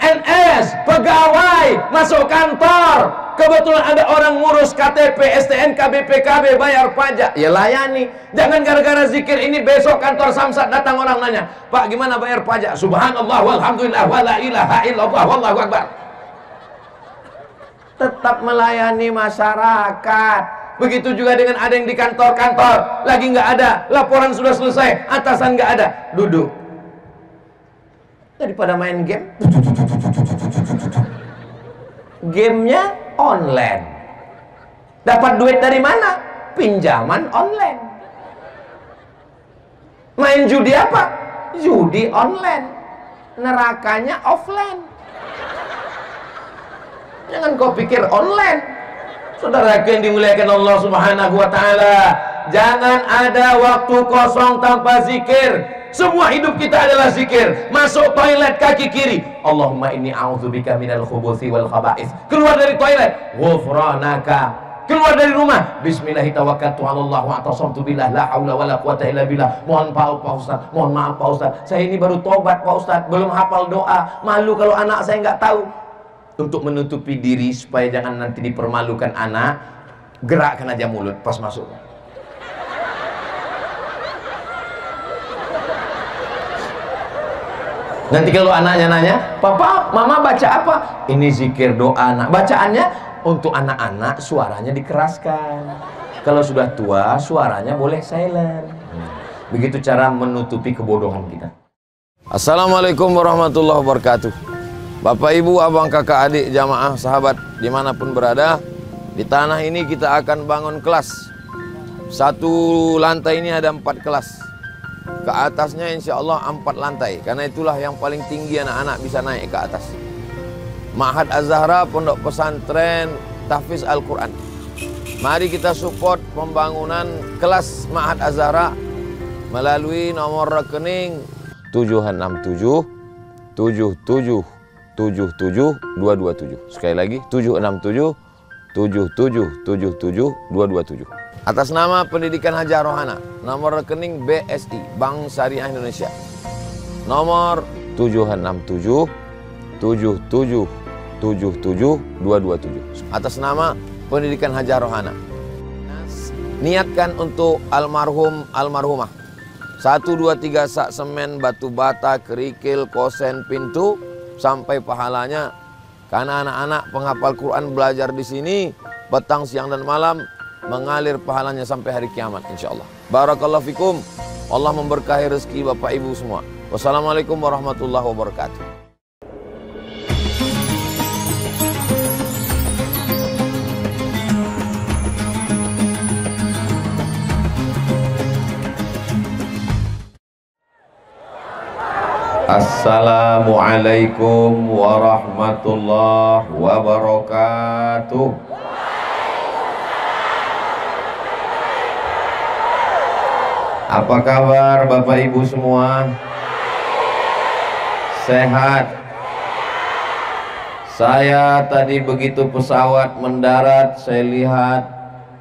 PNS, pegawai, masuk kantor, kebetulan ada orang ngurus KTP, STNK, BPKB, bayar pajak, ya layani. Jangan gara-gara zikir ini besok kantor Samsat datang orang nanya, Pak gimana bayar pajak? Subhanallah walhamdulillah wala ilaha illallah wallahu akbar. Tetap melayani masyarakat. Begitu juga dengan ada yang di kantor-kantor lagi nggak ada, laporan sudah selesai, atasan nggak ada, duduk. Daripada main game, gamenya online. Dapat duit dari mana? Pinjaman online. Main judi apa? Judi online. Nerakanya offline. Jangan kau pikir online. Saudara yang dimuliakan Allah Subhanahu wa ta'ala, jangan ada waktu kosong tanpa zikir. Semua hidup kita adalah zikir. Masuk toilet kaki kiri, Allahumma inni a'udzubika minal khubuthi wal khaba'ith. Keluar dari toilet, ghufranaka. Keluar dari rumah, bismillahi tawakkaltu 'alallah wa atasamtu billah la haula wala quwata illa billah. Mohon maaf Pak Ustaz, mohon maaf Pak Ustaz, saya ini baru tobat Pak Ustaz, belum hafal doa, malu kalau anak saya nggak tahu. Untuk menutupi diri supaya jangan nanti dipermalukan anak, gerakkan aja mulut pas masuk. Nanti kalau anaknya nanya, Papa, Mama baca apa? Ini zikir doa anak. Bacaannya untuk anak-anak suaranya dikeraskan. Kalau sudah tua suaranya boleh silent. Begitu cara menutupi kebodohan kita. Assalamualaikum warahmatullahi wabarakatuh. Bapak, Ibu, Abang, Kakak, Adik, jamaah, sahabat dimanapun berada, di tanah ini kita akan bangun kelas. Satu lantai ini ada 4 kelas. Ke atasnya insya Allah 4 lantai. Karena itulah yang paling tinggi anak-anak bisa naik ke atas. Ma'had Az-Zahra, Pondok Pesantren Tahfiz Al-Quran. Mari kita support pembangunan kelas Ma'had Az-Zahra melalui nomor rekening 767 77 77 227. Sekali lagi 767 77 77 227. Atas nama Pendidikan Hajah Rohana, nomor rekening BSI Bank Syariah Indonesia, nomor 767 77 77 227. Atas nama Pendidikan Hajah Rohana, niatkan untuk almarhum almarhumah 1 2 3 sak semen, batu bata, kerikil, kosen, pintu sampai pahalanya. Karena anak-anak penghafal Quran belajar di sini petang, siang dan malam, mengalir pahalanya sampai hari kiamat insyaallah. Barakallahu fikum. Allah memberkahi rezeki Bapak Ibu semua. Wassalamualaikum warahmatullahi wabarakatuh. Assalamualaikum warahmatullahi wabarakatuh. Apa kabar Bapak Ibu semua? Sehat? Saya tadi begitu pesawat mendarat, saya lihat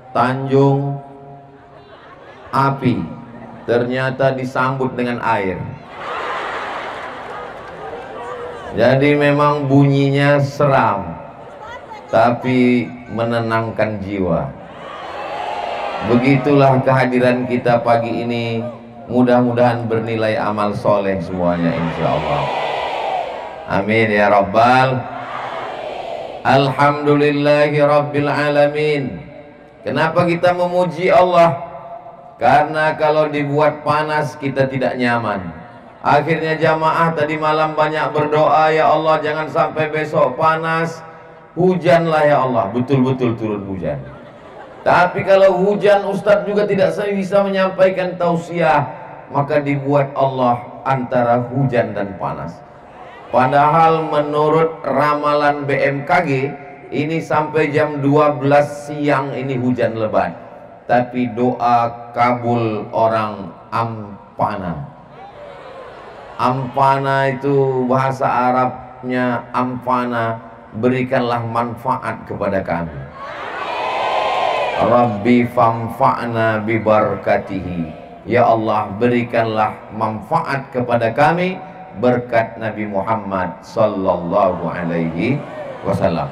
Tanjung api, ternyata disambut dengan air. Jadi memang bunyinya seram, tapi menenangkan jiwa. Begitulah kehadiran kita pagi ini. Mudah-mudahan bernilai amal soleh semuanya insya Allah. Amin ya Rabbal. Alhamdulillahi Rabbil Alamin. Kenapa kita memuji Allah? Karena kalau dibuat panas kita tidak nyaman. Akhirnya jamaah tadi malam banyak berdoa, ya Allah jangan sampai besok panas, hujanlah ya Allah, betul-betul turun hujan. Tapi kalau hujan Ustadz juga tidak bisa menyampaikan tausiah, maka dibuat Allah antara hujan dan panas. Padahal menurut ramalan BMKG ini sampai jam 12 siang ini hujan lebat. Tapi doa kabul orang ampana. Ampana itu bahasa Arabnya ampana, berikanlah manfaat kepada kami. Rabbi famfa'na bibarakatihi. Ya Allah, berikanlah manfaat kepada kami berkat Nabi Muhammad sallallahu alaihi wasallam.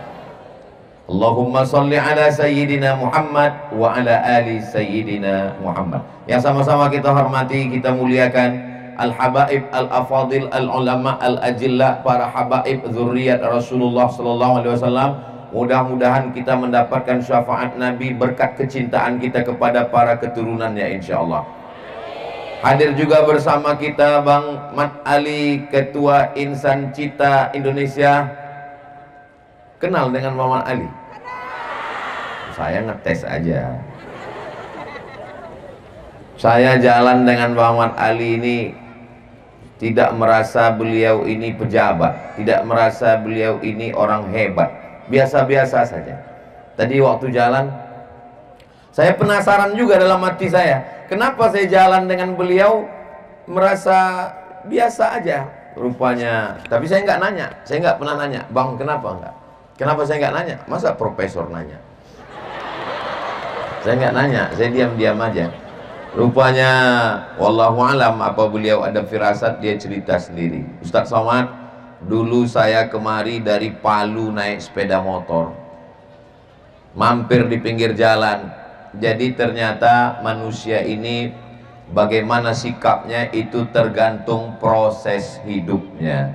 Allahumma salli ala sayyidina Muhammad wa ala ali sayyidina Muhammad. Yang sama-sama kita hormati, kita muliakan al-habaib, al-afadil, al-ulama, al-ajillah, para habaib zurriyat Rasulullah sallallahu alaihi wasallam. Mudah-mudahan kita mendapatkan syafaat Nabi, berkat kecintaan kita kepada para keturunannya insyaallah. Hadir juga bersama kita Bang Mat Ali, Ketua Insan Cita Indonesia. Kenal dengan Muhammad Ali? Saya ngetes aja. Saya jalan dengan Muhammad Ali ini tidak merasa beliau ini pejabat, tidak merasa beliau ini orang hebat, biasa-biasa saja. Tadi waktu jalan, saya penasaran juga dalam hati saya, kenapa saya jalan dengan beliau merasa biasa aja rupanya. Tapi saya nggak nanya, saya nggak pernah nanya, Bang kenapa enggak? Kenapa saya nggak nanya? Masa profesor nanya? Saya nggak nanya, saya diam-diam aja. Rupanya, wallahu alam, apa beliau ada firasat, dia cerita sendiri. Ustadz Somad, dulu saya kemari dari Palu naik sepeda motor, mampir di pinggir jalan. Jadi ternyata manusia ini bagaimana sikapnya itu tergantung proses hidupnya.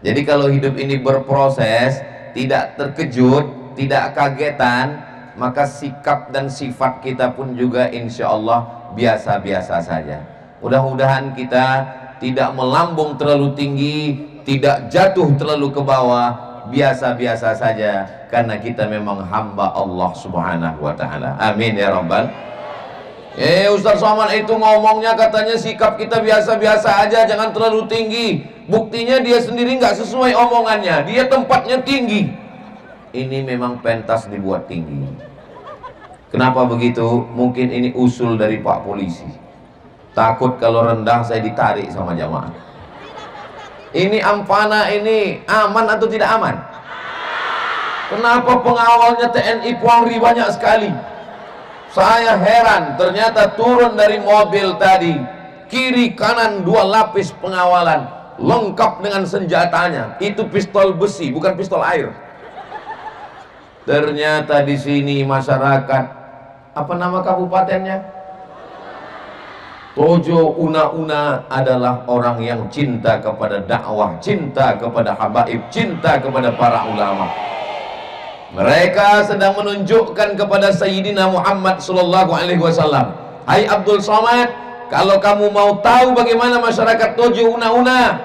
Jadi kalau hidup ini berproses, tidak terkejut, tidak kagetan, maka sikap dan sifat kita pun juga insya Allah biasa-biasa saja. Mudah-mudahan kita tidak melambung terlalu tinggi, tidak jatuh terlalu ke bawah, biasa-biasa saja, karena kita memang hamba Allah subhanahu wa ta'ala. Amin ya rabbal. Ustaz Somad itu ngomongnya katanya sikap kita biasa-biasa aja, jangan terlalu tinggi. Buktinya dia sendiri nggak sesuai omongannya, dia tempatnya tinggi. Ini memang pentas dibuat tinggi. Kenapa begitu? Mungkin ini usul dari Pak Polisi. Takut kalau rendah saya ditarik sama jamaah. Ini ampana ini aman atau tidak aman? Kenapa pengawalnya TNI Polri banyak sekali? Saya heran, ternyata turun dari mobil tadi, kiri kanan 2 lapis pengawalan, lengkap dengan senjatanya. Itu pistol besi, bukan pistol air. Ternyata di sini masyarakat, apa nama kabupatennya? Tojo Una-Una adalah orang yang cinta kepada dakwah, cinta kepada habaib, cinta kepada para ulama. Mereka sedang menunjukkan kepada Sayyidina Muhammad sallallahu alaihi wasallam, hai Abdul Somad, kalau kamu mau tahu bagaimana masyarakat Tojo Una-Una,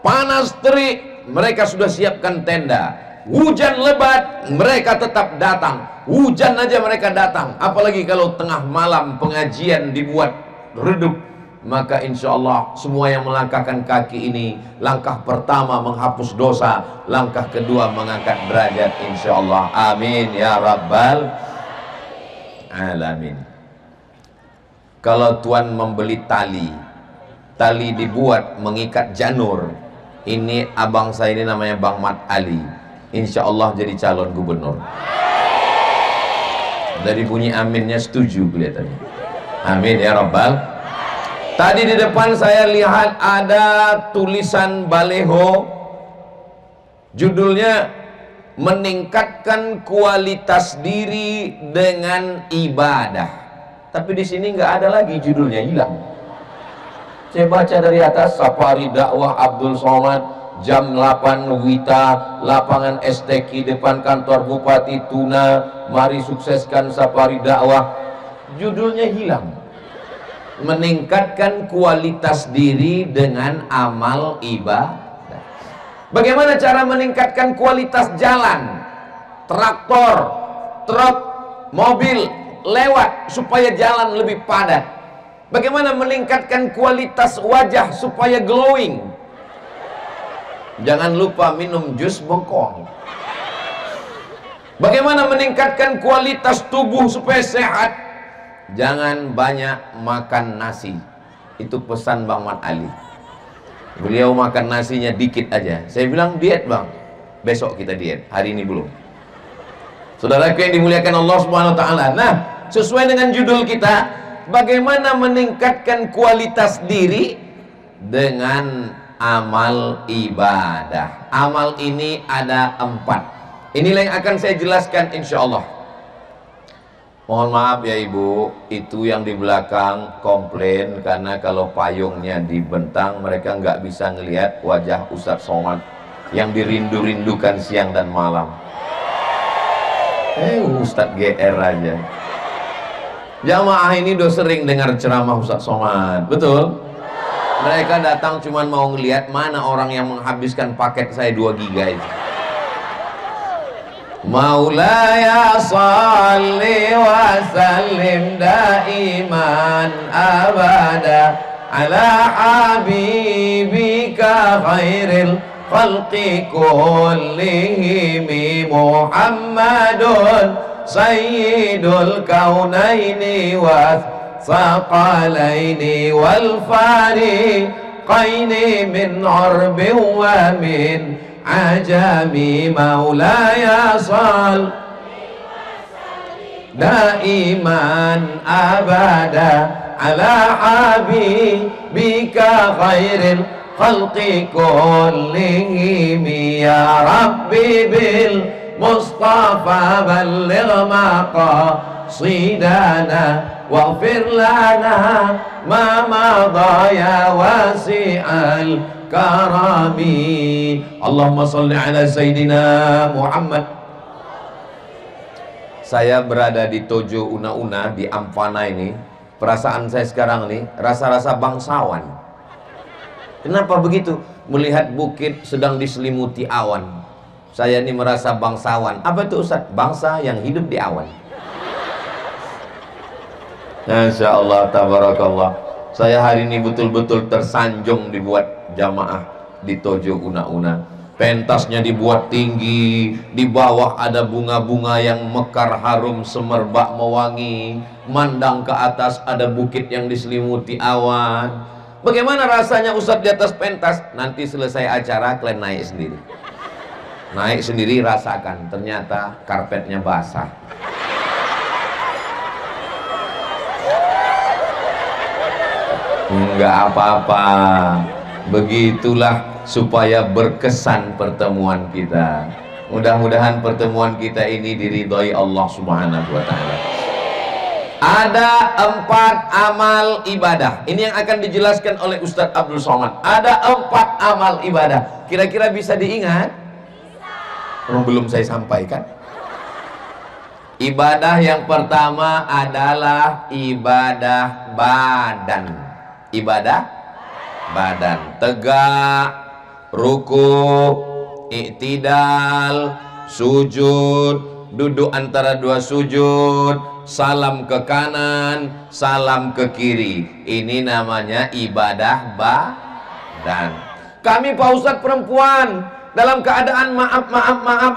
panas terik, mereka sudah siapkan tenda. Hujan lebat, mereka tetap datang. Hujan aja mereka datang. Apalagi kalau tengah malam pengajian dibuat redup, maka insya Allah semua yang melangkahkan kaki ini, langkah pertama menghapus dosa, langkah kedua mengangkat derajat insya Allah. Amin ya rabbal alamin. Kalau Tuan membeli tali, tali dibuat mengikat janur. Ini abang saya ini namanya Bang Mat Ali, insya Allah jadi calon gubernur. Dari bunyi aminnya setuju kelihatannya. Amin ya rabbal. Tadi di depan saya lihat ada tulisan baleho, judulnya meningkatkan kualitas diri dengan ibadah. Tapi di sini nggak ada lagi judulnya, hilang. Saya baca dari atas, Safari Dakwah Abdul Somad, jam 8 Wita, lapangan STQ depan kantor Bupati Tuna, mari sukseskan Safari Dakwah. Judulnya hilang. Meningkatkan kualitas diri dengan amal ibadah. Bagaimana cara meningkatkan kualitas jalan? Traktor, truk, mobil lewat supaya jalan lebih padat. Bagaimana meningkatkan kualitas wajah supaya glowing? Jangan lupa minum jus bengkoang. Bagaimana meningkatkan kualitas tubuh supaya sehat? Jangan banyak makan nasi. Itu pesan Bang Mat Ali. Beliau makan nasinya dikit aja. Saya bilang diet Bang, besok kita diet, hari ini belum. Saudaraku yang dimuliakan Allah Subhanahu wa ta'ala. Nah, sesuai dengan judul kita, bagaimana meningkatkan kualitas diri dengan amal ibadah. Amal ini ada 4. Inilah yang akan saya jelaskan insya Allah. Mohon maaf ya ibu, itu yang di belakang komplain karena kalau payungnya dibentang mereka nggak bisa ngelihat wajah Ustadz Somad yang dirindu-rindukan siang dan malam. Ustadz GR aja. Jamaah ini udah sering dengar ceramah Ustadz Somad, betul? Mereka datang cuman mau ngelihat mana orang yang menghabiskan paket saya 2 giga itu. Maulaya salli wa sallim daiman abada ala habibika khairil khalqi kullihim Muhammadun sayyidul kaunaini wa thaqalaini wal fariqaini min urbin wa min ajami maulaya sal daiman abada ala habibika khairil khalqi kullihim ya rabbi bil mustafa balligh maqasidana waghfir lana ma madha ya wasi'al karami. Allahumma salli ala Sayyidina Muhammad. Saya berada di Tojo Una-Una di Ampana ini. Perasaan saya sekarang nih rasa-rasa bangsawan. Kenapa begitu? Melihat bukit sedang diselimuti awan. Saya ini merasa bangsawan. Apa itu Ustaz? Bangsa yang hidup di awan. Masya Allah, tabarakallah. Saya hari ini betul-betul tersanjung dibuat jamaah di Tojo Una-Una. Pentasnya dibuat tinggi, di bawah ada bunga-bunga yang mekar harum semerbak mewangi, mandang ke atas ada bukit yang diselimuti awan. Bagaimana rasanya Ustadz di atas pentas? Nanti selesai acara kalian naik sendiri. Naik sendiri rasakan, ternyata karpetnya basah. Enggak apa-apa. Begitulah supaya berkesan pertemuan kita. Mudah-mudahan pertemuan kita ini diridhoi Allah Subhanahu wa ta'ala. Ada 4 amal ibadah. Ini yang akan dijelaskan oleh Ustadz Abdul Somad. Ada 4 amal ibadah. Kira-kira bisa diingat? Belum saya sampaikan. Ibadah yang pertama adalah ibadah badan. Ibadah badan, tegak, ruku, i'tidal, sujud, duduk antara 2 sujud, salam ke kanan, salam ke kiri. Ini namanya ibadah badan. Kami Pak Ustadz perempuan dalam keadaan maaf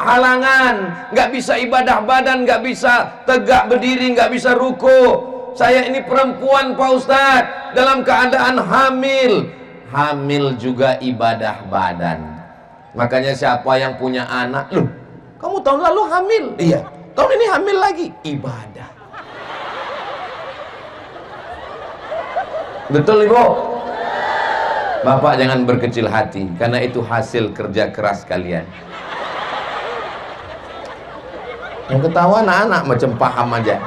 halangan, nggak bisa ibadah badan, nggak bisa tegak berdiri, nggak bisa ruku. Saya ini perempuan Pak Ustadz dalam keadaan hamil. Hamil juga ibadah badan. Makanya siapa yang punya anak, loh kamu tahun lalu hamil? Iya, tahun ini hamil lagi. Ibadah. Betul Ibu? Bapak jangan berkecil hati, karena itu hasil kerja keras kalian. Yang ketawa anak-anak macam paham aja.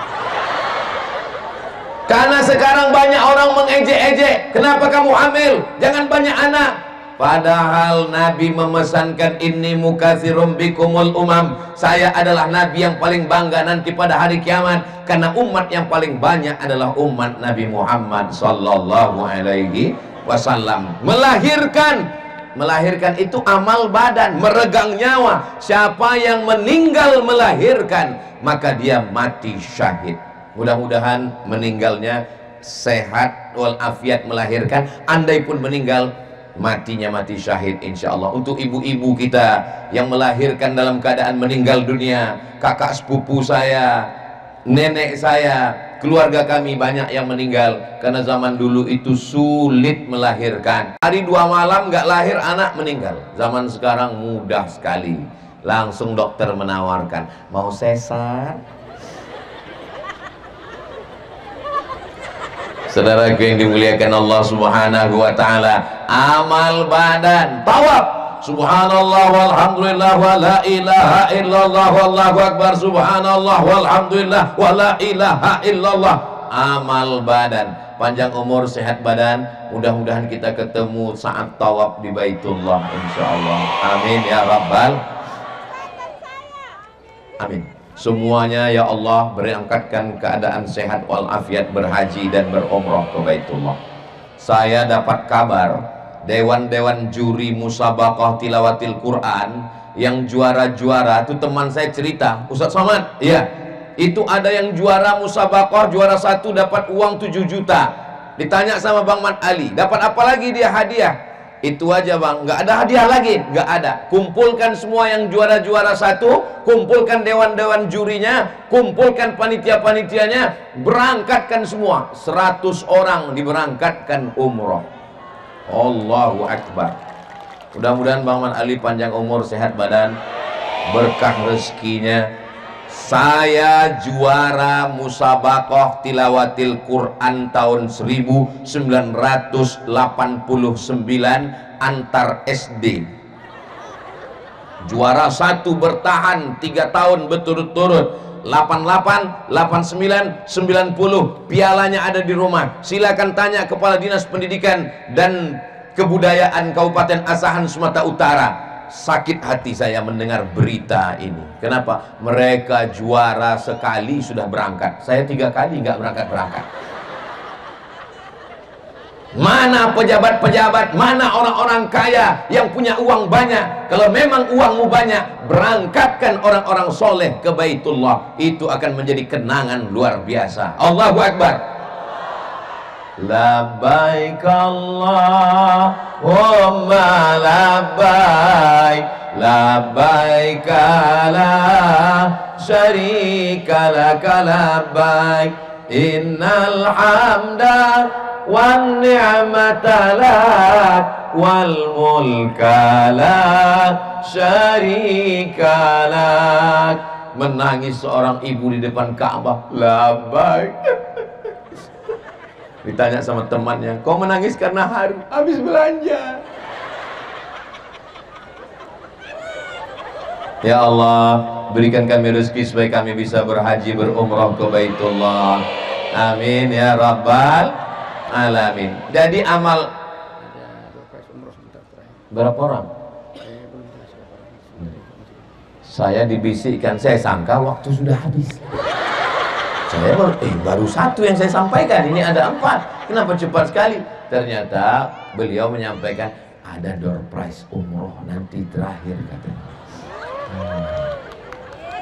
Karena sekarang banyak orang mengejek-ejek, kenapa kamu hamil? Jangan banyak anak. Padahal Nabi memesankan inni mukatsirum bikumul umam. Saya adalah Nabi yang paling bangga nanti pada hari kiamat, karena umat yang paling banyak adalah umat Nabi Muhammad sallallahu alaihi wasallam. Melahirkan itu amal badan, meregang nyawa. Siapa yang meninggal melahirkan, maka dia mati syahid. Mudah-mudahan meninggalnya sehat walafiat melahirkan. Andai pun meninggal, matinya mati syahid insya Allah. Untuk ibu-ibu kita yang melahirkan dalam keadaan meninggal dunia, kakak sepupu saya, nenek saya, keluarga kami banyak yang meninggal karena zaman dulu itu sulit melahirkan. Hari 2 malam nggak lahir anak meninggal. Zaman sekarang mudah sekali, langsung dokter menawarkan mau sesar. Saudaraku yang dimuliakan Allah Subhanahu wa taala, amal badan tawaf, subhanallah walhamdulillah wa la ilaha illallah wallahu akbar, subhanallah walhamdulillah wa la ilaha illallah. Amal badan, panjang umur, sehat badan. Mudah-mudahan kita ketemu saat tawaf di Baitullah insyaallah. Amin ya rabbal amin. Semuanya ya Allah, berangkatkan keadaan sehat walafiat, berhaji dan berumrah ke Baitullah. Saya dapat kabar dewan-dewan juri musabaqah tilawatil Quran yang juara-juara itu teman saya cerita, Ustaz Somad, iya, itu ada yang juara musabaqah, juara 1 dapat uang 7 juta. Ditanya sama Bang Mat Ali, dapat apa lagi dia hadiah? Itu aja bang, nggak ada hadiah lagi, nggak ada. Kumpulkan semua yang juara-juara 1, kumpulkan dewan-dewan jurinya, kumpulkan panitia-panitianya, berangkatkan semua. 100 orang diberangkatkan umroh. Allahu Akbar. Mudah-mudahan Bang Man Ali panjang umur, sehat badan, berkah rezekinya. Saya juara musabaqah tilawatil Quran tahun 1989 antar SD. Juara 1 bertahan 3 tahun berturut-turut. 88, 89, 90 pialanya ada di rumah. Silakan tanya Kepala Dinas Pendidikan dan Kebudayaan Kabupaten Asahan Sumatera Utara. Sakit hati saya mendengar berita ini. Kenapa? Mereka juara sekali sudah berangkat, saya 3 kali nggak berangkat. Mana pejabat-pejabat, mana orang-orang kaya yang punya uang banyak? Kalau memang uangmu banyak, berangkatkan orang-orang soleh ke Baitullah. Itu akan menjadi kenangan luar biasa. Allahu Akbar. Labbaik Allahumma labbaik, labbaik la syarika laka labbaik, innal hamda wan ni'mata lak wal mulka la syarika lak. Menangis seorang ibu di depan Ka'bah, labbaik. Ditanya sama temannya, kau menangis karena haru? Habis belanja. Ya Allah, berikan kami rezeki supaya kami bisa berhaji berumrah ke Baitullah. Amin ya rabbal alamin. Jadi amal berapa orang? Saya dibisikkan, saya sangka waktu sudah habis. Saya baru 1 yang saya sampaikan, ini ada 4. Kenapa cepat sekali? Ternyata beliau menyampaikan ada door prize umroh nanti terakhir katanya.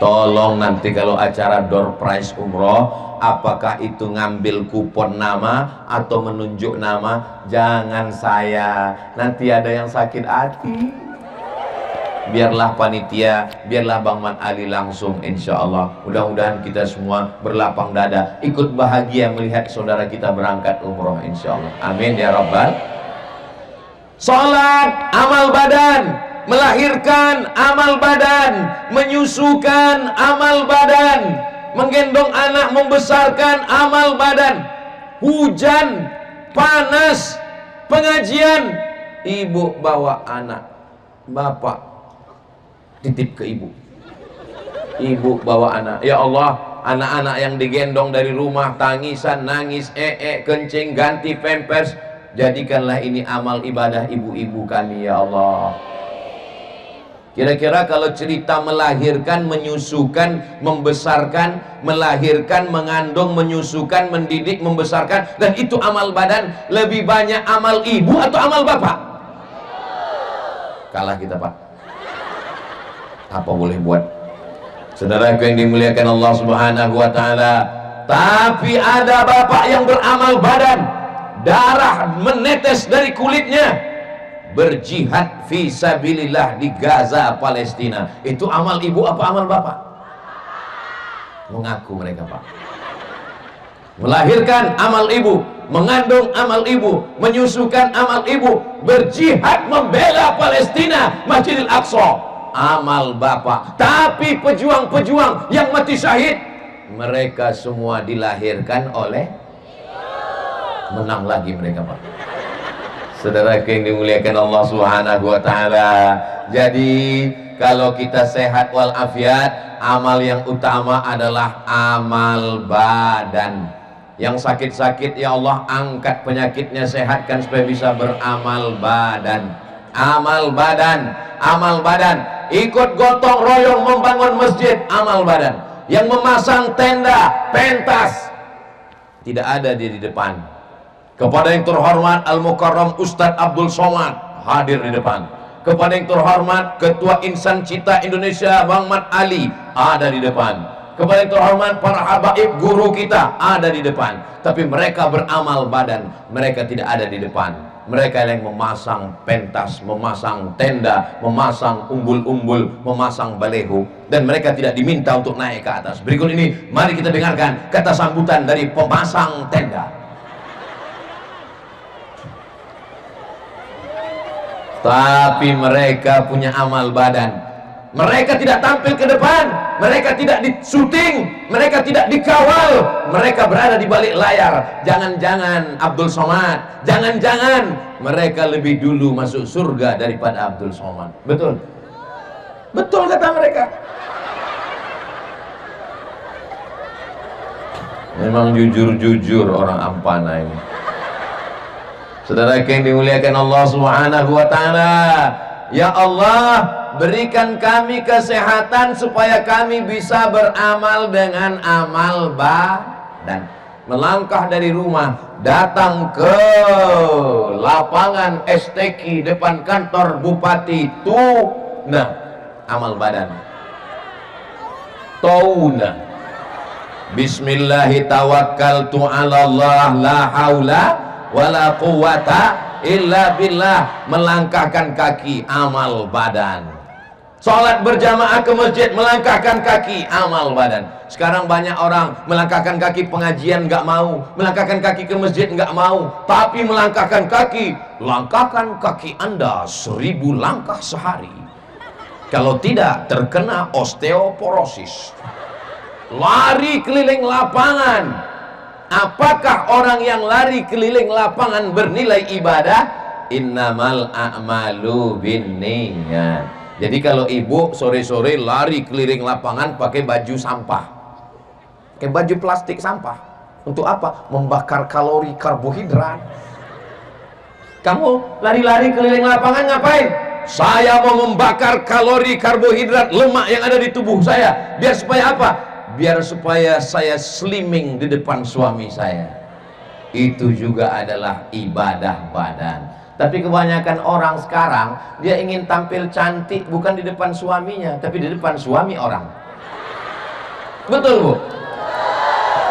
Tolong nanti kalau acara door prize umroh, apakah itu ngambil kupon nama atau menunjuk nama? Jangan saya, nanti ada yang sakit hati. Biarlah panitia, biarlah Bang Man Ali langsung, insya Allah. Mudah-mudahan kita semua berlapang dada, ikut bahagia melihat saudara kita berangkat umroh, insya Allah. Amin ya rabbal. Salat amal badan, melahirkan amal badan, menyusukan amal badan, menggendong anak, membesarkan amal badan. Hujan, panas, pengajian, ibu bawa anak, bapak titip ke ibu, ibu bawa anak. Ya Allah, anak-anak yang digendong dari rumah, tangisan, nangis, kencing, ganti pampers, jadikanlah ini amal ibadah ibu-ibu kami ya Allah. Kira-kira kalau cerita melahirkan, menyusukan, membesarkan, melahirkan, mengandung, menyusukan, mendidik, membesarkan, dan itu amal badan, lebih banyak amal ibu atau amal bapak? Kalah kita Pak. Apa boleh buat? Saudaraku yang dimuliakan Allah Subhanahu wa ta'ala, tapi ada bapak yang beramal badan, darah menetes dari kulitnya, berjihad fi sabilillah di Gaza, Palestina. Itu amal ibu apa amal bapak? Mengaku mereka Pak. Melahirkan amal ibu, mengandung amal ibu, menyusukan amal ibu, berjihad membela Palestina, Masjidil Aqsa, amal bapak. Tapi pejuang-pejuang yang mati syahid, mereka semua dilahirkan oleh menang lagi mereka, Pak. Saudara yang dimuliakan Allah Subhanahu wa taala. Jadi kalau kita sehat walafiat, amal yang utama adalah amal badan. Yang sakit-sakit, ya Allah angkat penyakitnya, sehatkan supaya bisa beramal badan. Amal badan, amal badan. Ikut gotong royong membangun masjid, amal badan. Yang memasang tenda, pentas, tidak ada dia di depan. Kepada yang terhormat Al-Mukarram Ustadz Abdul Somad hadir di depan. Kepada yang terhormat Ketua Insan Cita Indonesia Bang Mat Ali ada di depan. Kepada yang terhormat para habaib guru kita ada di depan. Tapi mereka beramal badan, mereka tidak ada di depan. Mereka yang memasang pentas, memasang tenda, memasang umbul-umbul, memasang baleho, dan mereka tidak diminta untuk naik ke atas. Berikut ini mari kita dengarkan kata sambutan dari pemasang tenda. Tapi mereka punya amal badan. Mereka tidak tampil ke depan, mereka tidak disuting, mereka tidak dikawal, mereka berada di balik layar. Jangan-jangan Abdul Somad, jangan-jangan mereka lebih dulu masuk surga daripada Abdul Somad. Betul? Betul kata mereka. Memang jujur-jujur orang Ampana ini. Saudara yang dimuliakan Allah Subhanahu wa taala. Ya Allah, berikan kami kesehatan supaya kami bisa beramal dengan amal badan. Melangkah dari rumah datang ke lapangan STQ depan kantor Bupati Tuna, amal badan. Tauna. Bismillahi tawakkaltu 'ala Allah la haula wala quwata illa billah. Melangkahkan kaki, amal badan. Sholat berjamaah ke masjid, melangkahkan kaki, amal badan. Sekarang banyak orang melangkahkan kaki pengajian nggak mau, melangkahkan kaki ke masjid nggak mau, tapi melangkahkan kaki. Langkahkan kaki Anda 1000 langkah sehari. Kalau tidak terkena osteoporosis. Lari keliling lapangan. Apakah orang yang lari keliling lapangan bernilai ibadah? Innamal a'malu binniyat. Jadi kalau ibu sore-sore lari keliling lapangan pakai baju sampah, pakai baju plastik sampah, untuk apa? Membakar kalori karbohidrat. Kamu lari-lari keliling lapangan ngapain? Saya mau membakar kalori karbohidrat lemak yang ada di tubuh saya. Biar supaya apa? Biar supaya saya slimming di depan suami saya. Itu juga adalah ibadah badan. Tapi kebanyakan orang sekarang dia ingin tampil cantik bukan di depan suaminya, tapi di depan suami orang. Betul, Bu?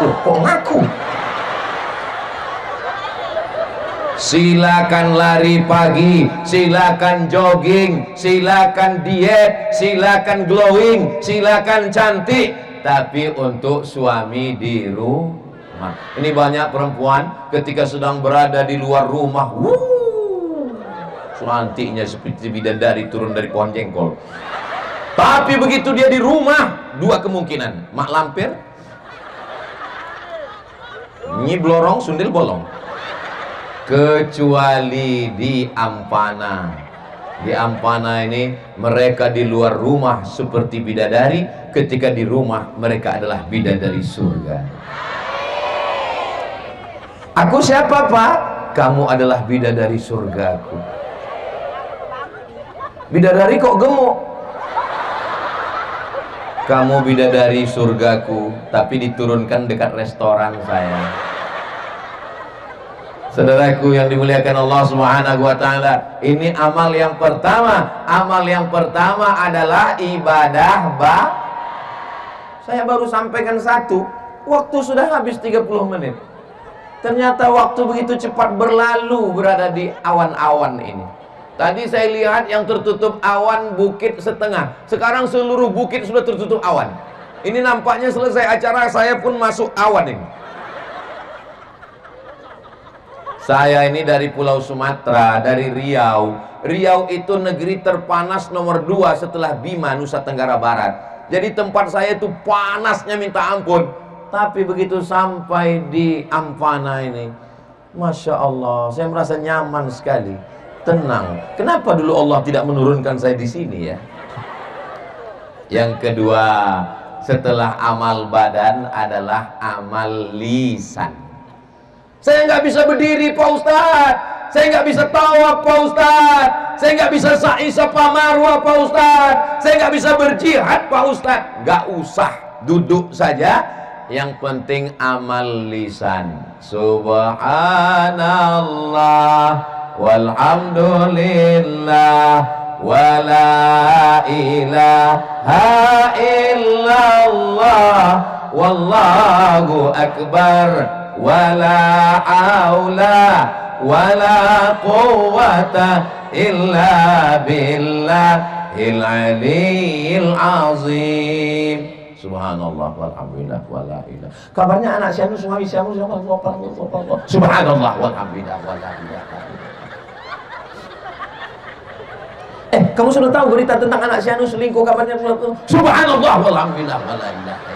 Loh, kok ngaku? Silakan lari pagi, silakan jogging, silakan diet, silakan glowing, silakan cantik, tapi untuk suami di rumah. Ini banyak perempuan ketika sedang berada di luar rumah, cantiknya seperti bidadari turun dari pohon jengkol. Tapi begitu dia di rumah, dua kemungkinan: mak lampir, nyi blorong, sundil bolong. Kecuali di Ampana. Di Ampana ini mereka di luar rumah seperti bidadari, ketika di rumah mereka adalah bidadari surga. Aku siapa, Pak? Kamu adalah bidadari surgaku. Bidadari kok gemuk? Kamu bidadari surgaku, tapi diturunkan dekat restoran saya. Saudaraku yang dimuliakan Allah Subhanahu wa taala, ini amal yang pertama. Amal yang pertama adalah ibadah Saya baru sampaikan satu, waktu sudah habis 30 menit. Ternyata waktu begitu cepat berlalu berada di awan-awan ini. Tadi saya lihat yang tertutup awan bukit setengah. Sekarang seluruh bukit sudah tertutup awan. Ini nampaknya selesai acara saya pun masuk awan ini. Saya ini dari Pulau Sumatera, dari Riau. Riau itu negeri terpanas nomor 2 setelah Bima, Nusa Tenggara Barat. Jadi tempat saya itu panasnya minta ampun. Tapi begitu sampai di Ampana ini, Masya Allah, saya merasa nyaman sekali, tenang. Kenapa dulu Allah tidak menurunkan saya di sini ya? Yang kedua, setelah amal badan adalah amal lisan. Saya nggak bisa berdiri Pak Ustadz, saya nggak bisa tawaf Pak Ustadz, saya nggak bisa sa'i safa marwah Pak Ustadz, saya nggak bisa berjihad Pak Ustadz. Nggak usah, duduk saja. Yang penting amal lisan. Subhanallah walhamdulillah wala ilaha illallah wallahu akbar wala haula wala quwwata illa billahil aliyyil azim. Subhanallah walhamdulillah wala ilaha. Kabarnya anak Syanu suami Syanu subhanallah walhamdulillah wala ilaha. Kamu sudah tahu berita tentang anak Syanu selingkuh? Kabarnya subhanallah walhamdulillah wala ilaha.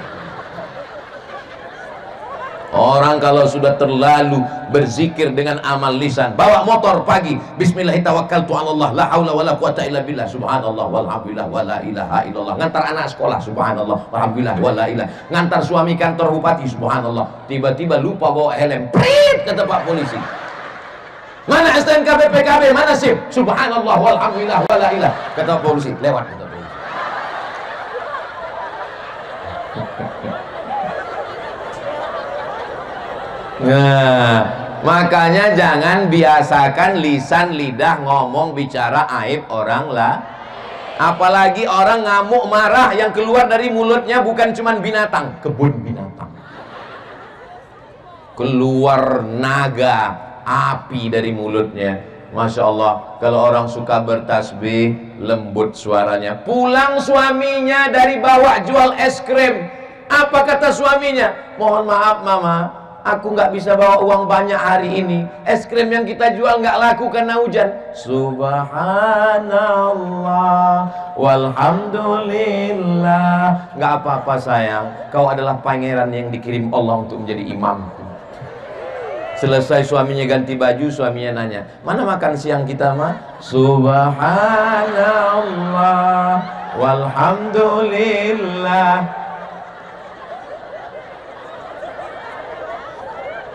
Orang kalau sudah terlalu berzikir dengan amal lisan, bawa motor pagi, bismillahirrahmanirrahim, la haula wala quwata illa billah, subhanallah walhamdulillah wala ilaha illallah. Ngantar anak sekolah, subhanallah walhamdulillah wala ilaha. Ngantar suami kantor bupati, subhanallah. Tiba-tiba lupa bawa helm, prit, kata Pak polisi. Mana STNK PKB, mana SIM? Subhanallah walhamdulillah wala ilaha. Kata polisi, lewat, kata polisi. Nah, makanya jangan biasakan lisan lidah ngomong bicara aib orang lah. Apalagi orang ngamuk marah yang keluar dari mulutnya bukan cuma binatang, kebun binatang. Keluar naga, api dari mulutnya. Masya Allah, kalau orang suka bertasbih, lembut suaranya. Pulang suaminya dari bawah jual es krim. Apa kata suaminya? Mohon maaf mama, aku nggak bisa bawa uang banyak hari ini. Es krim yang kita jual nggak laku karena hujan. Subhanallah walhamdulillah. Nggak apa-apa sayang, kau adalah pangeran yang dikirim Allah untuk menjadi imamku. Selesai suaminya ganti baju, suaminya nanya, mana makan siang kita mah? Subhanallah walhamdulillah.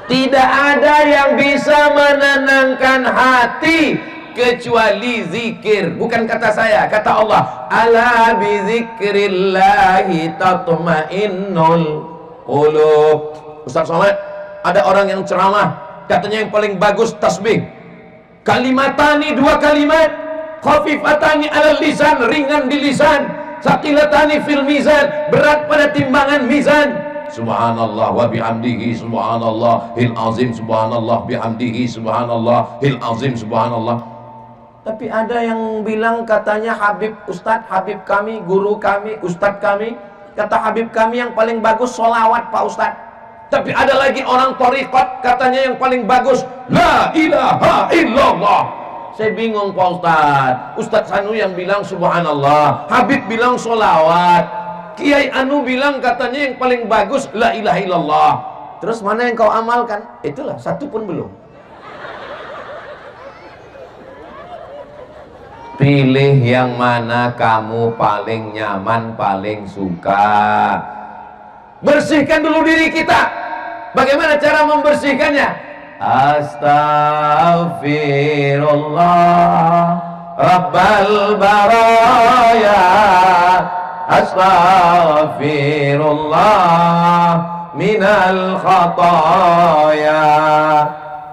Tidak ada yang bisa menenangkan hati kecuali zikir. Bukan kata saya, kata Allah. Ala bizikrillahi tatmainnul qulub. Ustaz Somad, ada orang yang ceramah, katanya yang paling bagus tasbih. Kalimatani, dua kalimat, khafifatani alal lisan, ringan di lisan, saqilatani fil mizan, berat pada timbangan mizan. Subhanallah wa bihamdihi subhanallahil azim, subhanallah bihamdihi subhanallahil azim, subhanallah. Tapi ada yang bilang katanya Habib Ustadz, Habib kami, guru kami, Ustadz kami, kata Habib kami yang paling bagus sholawat Pak Ustadz. Tapi ada lagi orang thariqat katanya yang paling bagus la ilaha illallah. Saya bingung Pak Ustadz. Ustadz Sanu yang bilang subhanallah, Habib bilang sholawat, Kiai Anu bilang katanya yang paling bagus la ilaha illallah. Terus mana yang kau amalkan? Itulah, satu pun belum. Pilih yang mana kamu paling nyaman, paling suka. Bersihkan dulu diri kita. Bagaimana cara membersihkannya? Astaghfirullah Rabbal baraya, astaghfirullah minal khataya.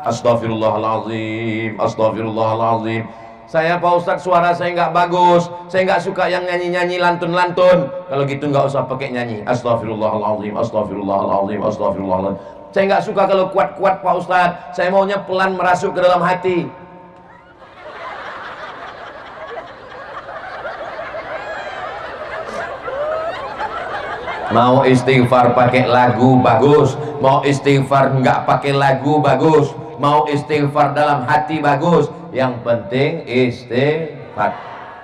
Astaghfirullahalazim, astaghfirullahalazim. Saya Pak Ustadz suara saya nggak bagus, saya nggak suka yang nyanyi-nyanyi lantun-lantun. Kalau gitu nggak usah pakai nyanyi. Astaghfirullahalazim, astaghfirullahalazim, astaghfirullahalazim. Saya nggak suka kalau kuat-kuat Pak Ustadz, saya maunya pelan merasuk ke dalam hati. Mau istighfar pakai lagu bagus, mau istighfar nggak pakai lagu bagus, mau istighfar dalam hati bagus. Yang penting istighfar.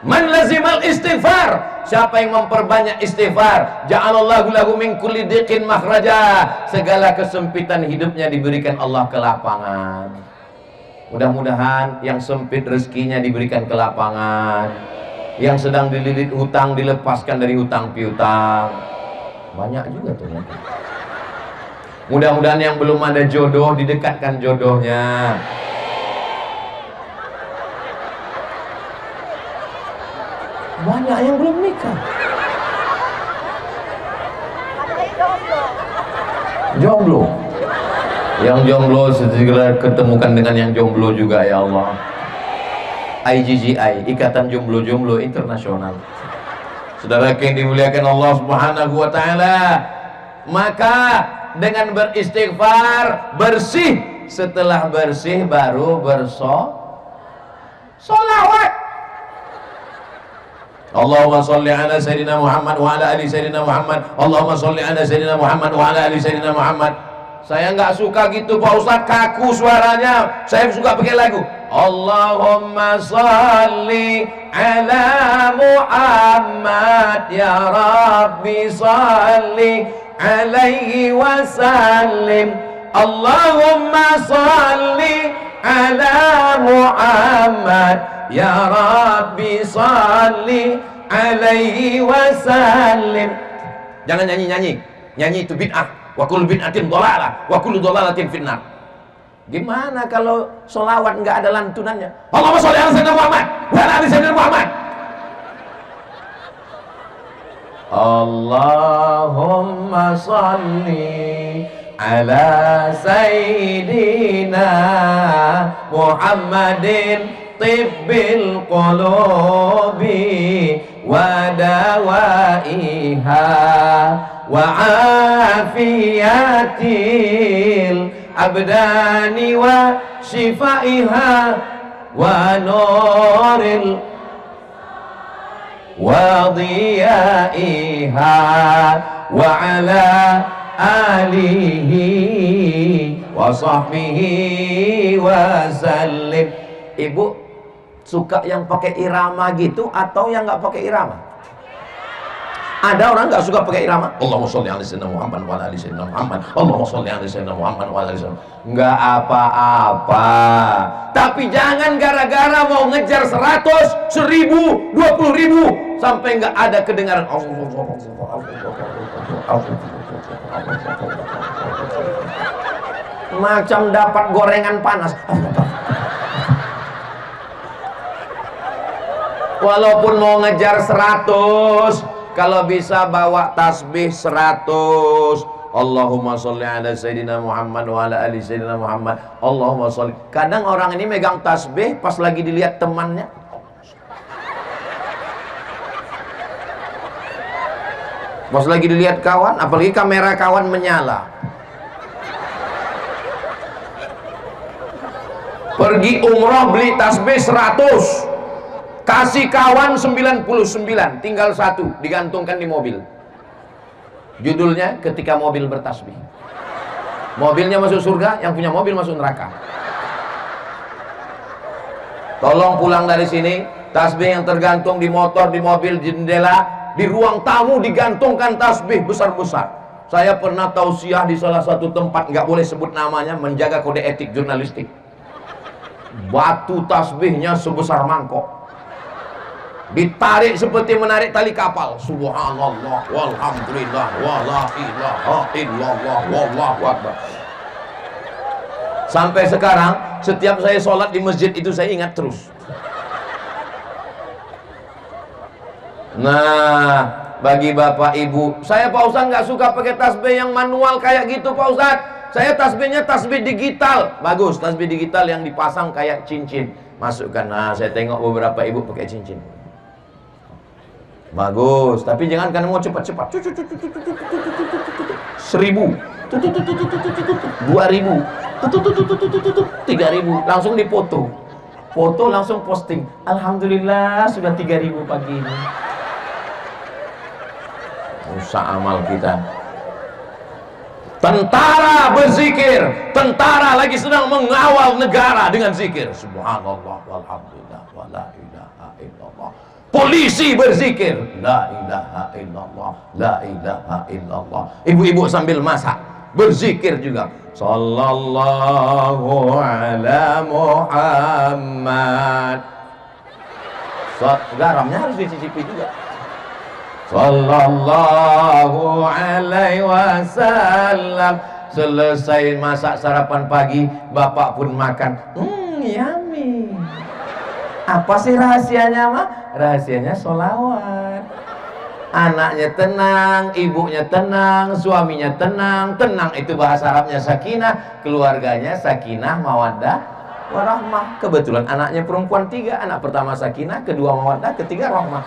Man lazimal istighfar, siapa yang memperbanyak istighfar, ja'alallahu lahu min kulli dhiqin makhraja, segala kesempitan hidupnya diberikan Allah kelapangan. Mudah-mudahan yang sempit rezekinya diberikan kelapangan, yang sedang dililit hutang dilepaskan dari hutang piutang. Banyak juga tuh. Mudah-mudahan yang belum ada jodoh didekatkan jodohnya. Banyak yang belum nikah. Jomblo. Yang jomblo segera ketemukan dengan yang jomblo juga ya Allah. IGGI, Ikatan Jomblo-Jomblo Internasional. Saudara yang dimuliakan Allah Subhanahu wa taala, maka dengan beristighfar bersih, setelah bersih baru bersolawat. Allahumma sholli ala sayyidina Muhammad wa ala ali sayyidina Muhammad. Allahumma sholli ala sayyidina Muhammad wa ala ali sayyidina Muhammad. Saya nggak suka gitu Pak Ustadz, kaku suaranya. Saya suka pakai lagu. Allahumma sholli ala Muhammad ya Rabbi sholli alaihi wasallim. Allahumma sholli ala Muhammad ya Rabbi salli alaihi wasallim. Jangan nyanyi-nyanyi. Nyanyi itu bid'ah. Wa kullu bid'atin dhalalah wa kullu dhalalatin finnar. Gimana kalau sholawat nggak ada lantunannya? Allahumma sholli ala sayyidina Muhammad wa ala ali sayyidina Muhammad. Allahumma sholli ala sayyidina Muhammadin tibbil qulubi wa dawaiha wa afiyatil abdani wa shifaiha wa nuril wa diyaiha wa ala alihi wa sahbihi wa sallim. Ibu suka yang pakai irama gitu atau yang nggak pakai irama? Ada orang nggak suka pakai irama. Allahumma sholli ala sayyidina Muhammad wa ala ali sayyidina Muhammad. Allahumma sholli ala sayyidina Muhammad wa ala ali sayyidina Muhammad. Nggak apa-apa. Tapi jangan gara-gara mau ngejar 100, 1000, 20.000 sampai nggak ada kedengaran. Macam dapat gorengan panas. Walaupun mau ngejar 100, kalau bisa bawa tasbih 100. Allahumma sholli ala sayyidina Muhammad wa ala ali sayyidina Muhammad. Allahumma sholli. Kadang orang ini megang tasbih pas lagi dilihat temannya. Pas lagi dilihat kawan, apalagi kamera kawan menyala. Pergi umroh beli tasbih 100. Kasih kawan 99, tinggal 1 digantungkan di mobil. Judulnya ketika mobil bertasbih. Mobilnya masuk surga, yang punya mobil masuk neraka. Tolong pulang dari sini, tasbih yang tergantung di motor, di mobil, di jendela, di ruang tamu digantungkan tasbih besar-besar. Saya pernah tausiah di salah satu tempat, nggak boleh sebut namanya, menjaga kode etik jurnalistik. Batu tasbihnya sebesar mangkok. Ditarik seperti menarik tali kapal. Subhanallah walhamdulillah wala ilaha illallah wallahu akbar. Sampai sekarang setiap saya sholat di masjid itu saya ingat terus. Nah, bagi bapak ibu, saya Pak Ustadz nggak suka pakai tasbih yang manual kayak gitu Pak Ustadz. Saya tasbihnya tasbih digital. Bagus, tasbih digital yang dipasang kayak cincin. Masukkan. Nah, saya tengok beberapa ibu pakai cincin. Bagus, tapi jangan kan mau cepat-cepat. 1000, 2000, 3000, langsung dipoto. Foto langsung posting. Alhamdulillah sudah 3000 pagi ini. Rusak amal kita. Tentara berzikir, tentara lagi sedang mengawal negara dengan zikir. Subhanallah walhamdulillah wala ilaha illallah. Polisi berzikir, la ilaha illallah, la ilaha illallah. Ibu-ibu sambil masak berzikir juga, sallallahu ala Muhammad. Garamnya harus dicicipi juga. Sallallahu alaihi wasallam. Selesai masak sarapan pagi, bapak pun makan. Yummy. Apa sih rahasianya, mah? Rahasianya sholawat. Anaknya tenang, ibunya tenang, suaminya tenang. Tenang itu bahasa Arabnya sakinah, keluarganya sakinah, mawaddah, warahmah. Kebetulan anaknya perempuan 3, anak pertama sakinah, kedua mawaddah, ketiga rahmah.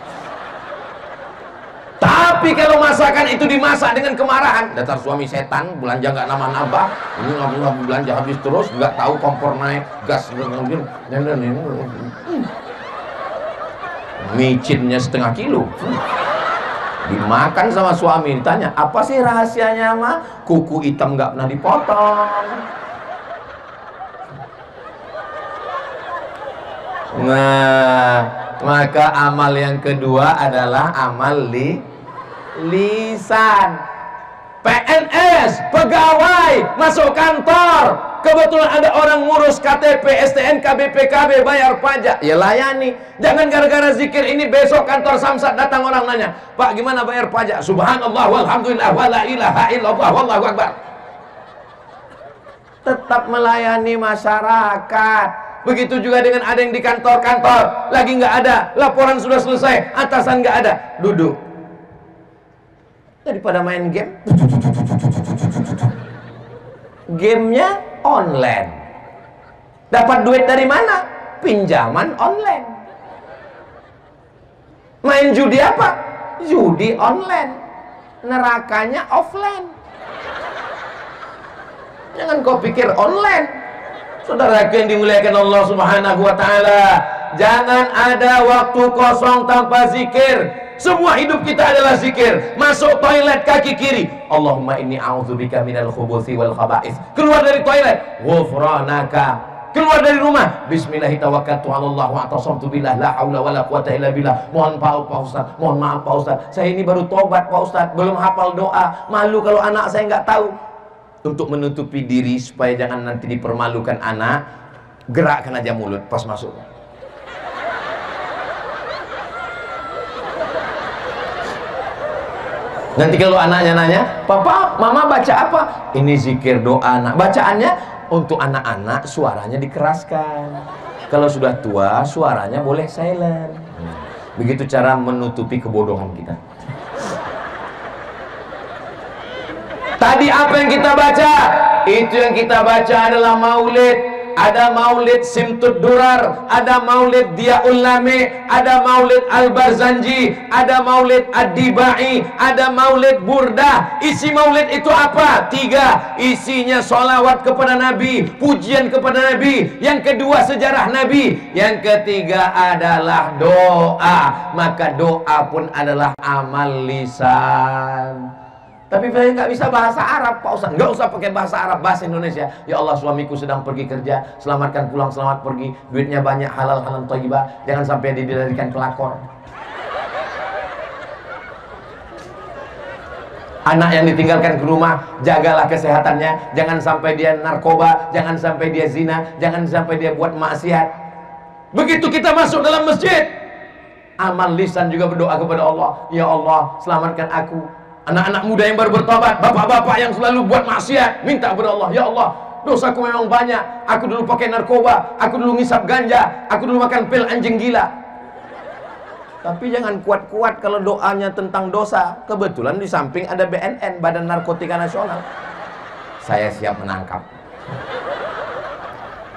Tapi kalau masakan itu dimasak dengan kemarahan, dasar suami setan, belanja nggak nama-nambah, ini nggak belanja habis terus, nggak tahu kompor naik, gas micinnya setengah kilo, dimakan sama suami. Ditanya, apa sih rahasianya, mah? Kuku hitam nggak pernah dipotong. Nah, maka amal yang kedua adalah amal lisan. PNS, pegawai, masuk kantor, kebetulan ada orang ngurus KTP, STNK, BPKB, bayar pajak, ya layani. Jangan gara-gara zikir ini besok kantor Samsat datang orang nanya, Pak gimana bayar pajak? Subhanallah walhamdulillah wala ilaha illallah wallahu akbar. Tetap melayani masyarakat. Begitu juga dengan ada yang di kantor-kantor lagi nggak ada, laporan sudah selesai, atasan nggak ada, duduk. Daripada main game, gamenya online. Dapat duit dari mana? Pinjaman online. Main judi apa? Judi online. Nerakanya offline. Jangan kau pikir online. Saudara yang dimuliakan Allah Subhanahu wa ta'ala, jangan ada waktu kosong tanpa zikir. Semua hidup kita adalah zikir. Masuk toilet kaki kiri, Allahumma inni a'udzubika minal khubuthi wal khaba'ith. Keluar dari toilet, ghufranaka. Keluar dari rumah, bismillahi tawakkaltu 'alallah wa atasamtu billah la haula wala quwata illa billah. Mohon maaf Pak Ustaz, mohon maaf Pak Ustaz, saya ini baru tobat Pak Ustaz, belum hafal doa, malu kalau anak saya nggak tahu. Untuk menutupi diri supaya jangan nanti dipermalukan anak, gerakkan aja mulut pas masuk. Nanti kalau anaknya nanya, Papa, Mama baca apa? Ini zikir doa anak. Bacaannya untuk anak-anak suaranya dikeraskan. Kalau sudah tua, suaranya boleh silent. Begitu cara menutupi kebodohan kita. Tadi apa yang kita baca? Itu yang kita baca adalah maulid. Ada maulid Simtud Durar, ada maulid Diyaul Lami, ada maulid Al-Barzanji, ada maulid Ad-Dibai, ada maulid Burdah. Isi maulid itu apa? 3. Isinya sholawat kepada Nabi, pujian kepada Nabi. Yang kedua sejarah Nabi. Yang ketiga adalah doa. Maka doa pun adalah amal lisan. Tapi saya nggak bisa bahasa Arab, Pak Ustaz. Nggak usah pakai bahasa Arab, bahasa Indonesia. Ya Allah, suamiku sedang pergi kerja, selamatkan pulang, selamat pergi. Duitnya banyak, halal, halal, thayyibah. Jangan sampai didirikan pelakor. Anak yang ditinggalkan ke rumah, jagalah kesehatannya. Jangan sampai dia narkoba, jangan sampai dia zina, jangan sampai dia buat maksiat. Begitu kita masuk dalam masjid, amal lisan juga berdoa kepada Allah. Ya Allah, selamatkan aku. Anak-anak muda yang baru bertobat, bapak-bapak yang selalu buat maksiat, minta kepada Allah, ya Allah, dosaku memang banyak. Aku dulu pakai narkoba, aku dulu ngisap ganja, aku dulu makan pil anjing gila. Tapi jangan kuat-kuat kalau doanya tentang dosa. Kebetulan di samping ada BNN, Badan Narkotika Nasional. Saya siap menangkap.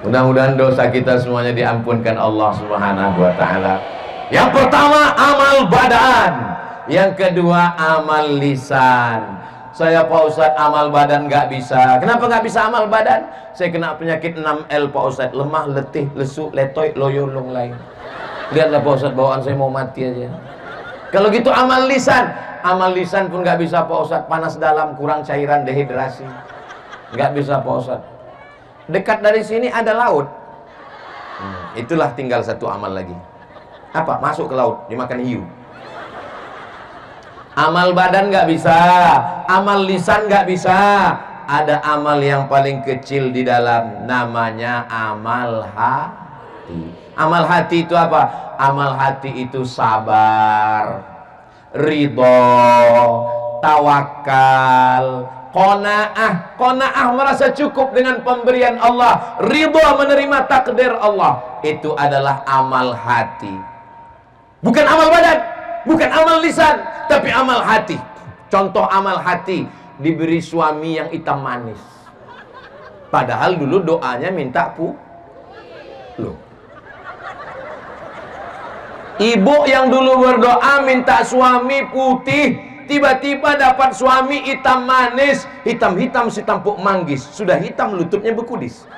Mudah-mudahan dosa kita semuanya diampunkan Allah Subhanahu wa ta'ala. Yang pertama, amal badan. Yang kedua, amal lisan. Saya Pak Ustadz amal badan nggak bisa. Kenapa nggak bisa amal badan? Saya kena penyakit 6L Pak Ustadz. Lemah, letih, lesu, letoy, loyo, long lain. Lihatlah Pak Ustadz, bawaan saya mau mati aja. Kalau gitu amal lisan. Amal lisan pun nggak bisa Pak Ustadz. Panas dalam, kurang cairan, dehidrasi. Nggak bisa Pak Ustadz. Dekat dari sini ada laut. Itulah tinggal satu amal lagi. Apa? Masuk ke laut, dimakan hiu. Amal badan nggak bisa, amal lisan nggak bisa. Ada amal yang paling kecil di dalam, namanya amal hati. Amal hati itu apa? Amal hati itu sabar, ridho, tawakal, qanaah. Qanaah merasa cukup dengan pemberian Allah, ridho menerima takdir Allah. Itu adalah amal hati. Bukan amal badan, bukan amal lisan, tapi amal hati. Contoh amal hati, diberi suami yang hitam manis. Padahal dulu doanya minta loh. Ibu yang dulu berdoa minta suami putih, tiba-tiba dapat suami hitam manis, hitam-hitam si tampuk manggis, sudah hitam lututnya bekudis.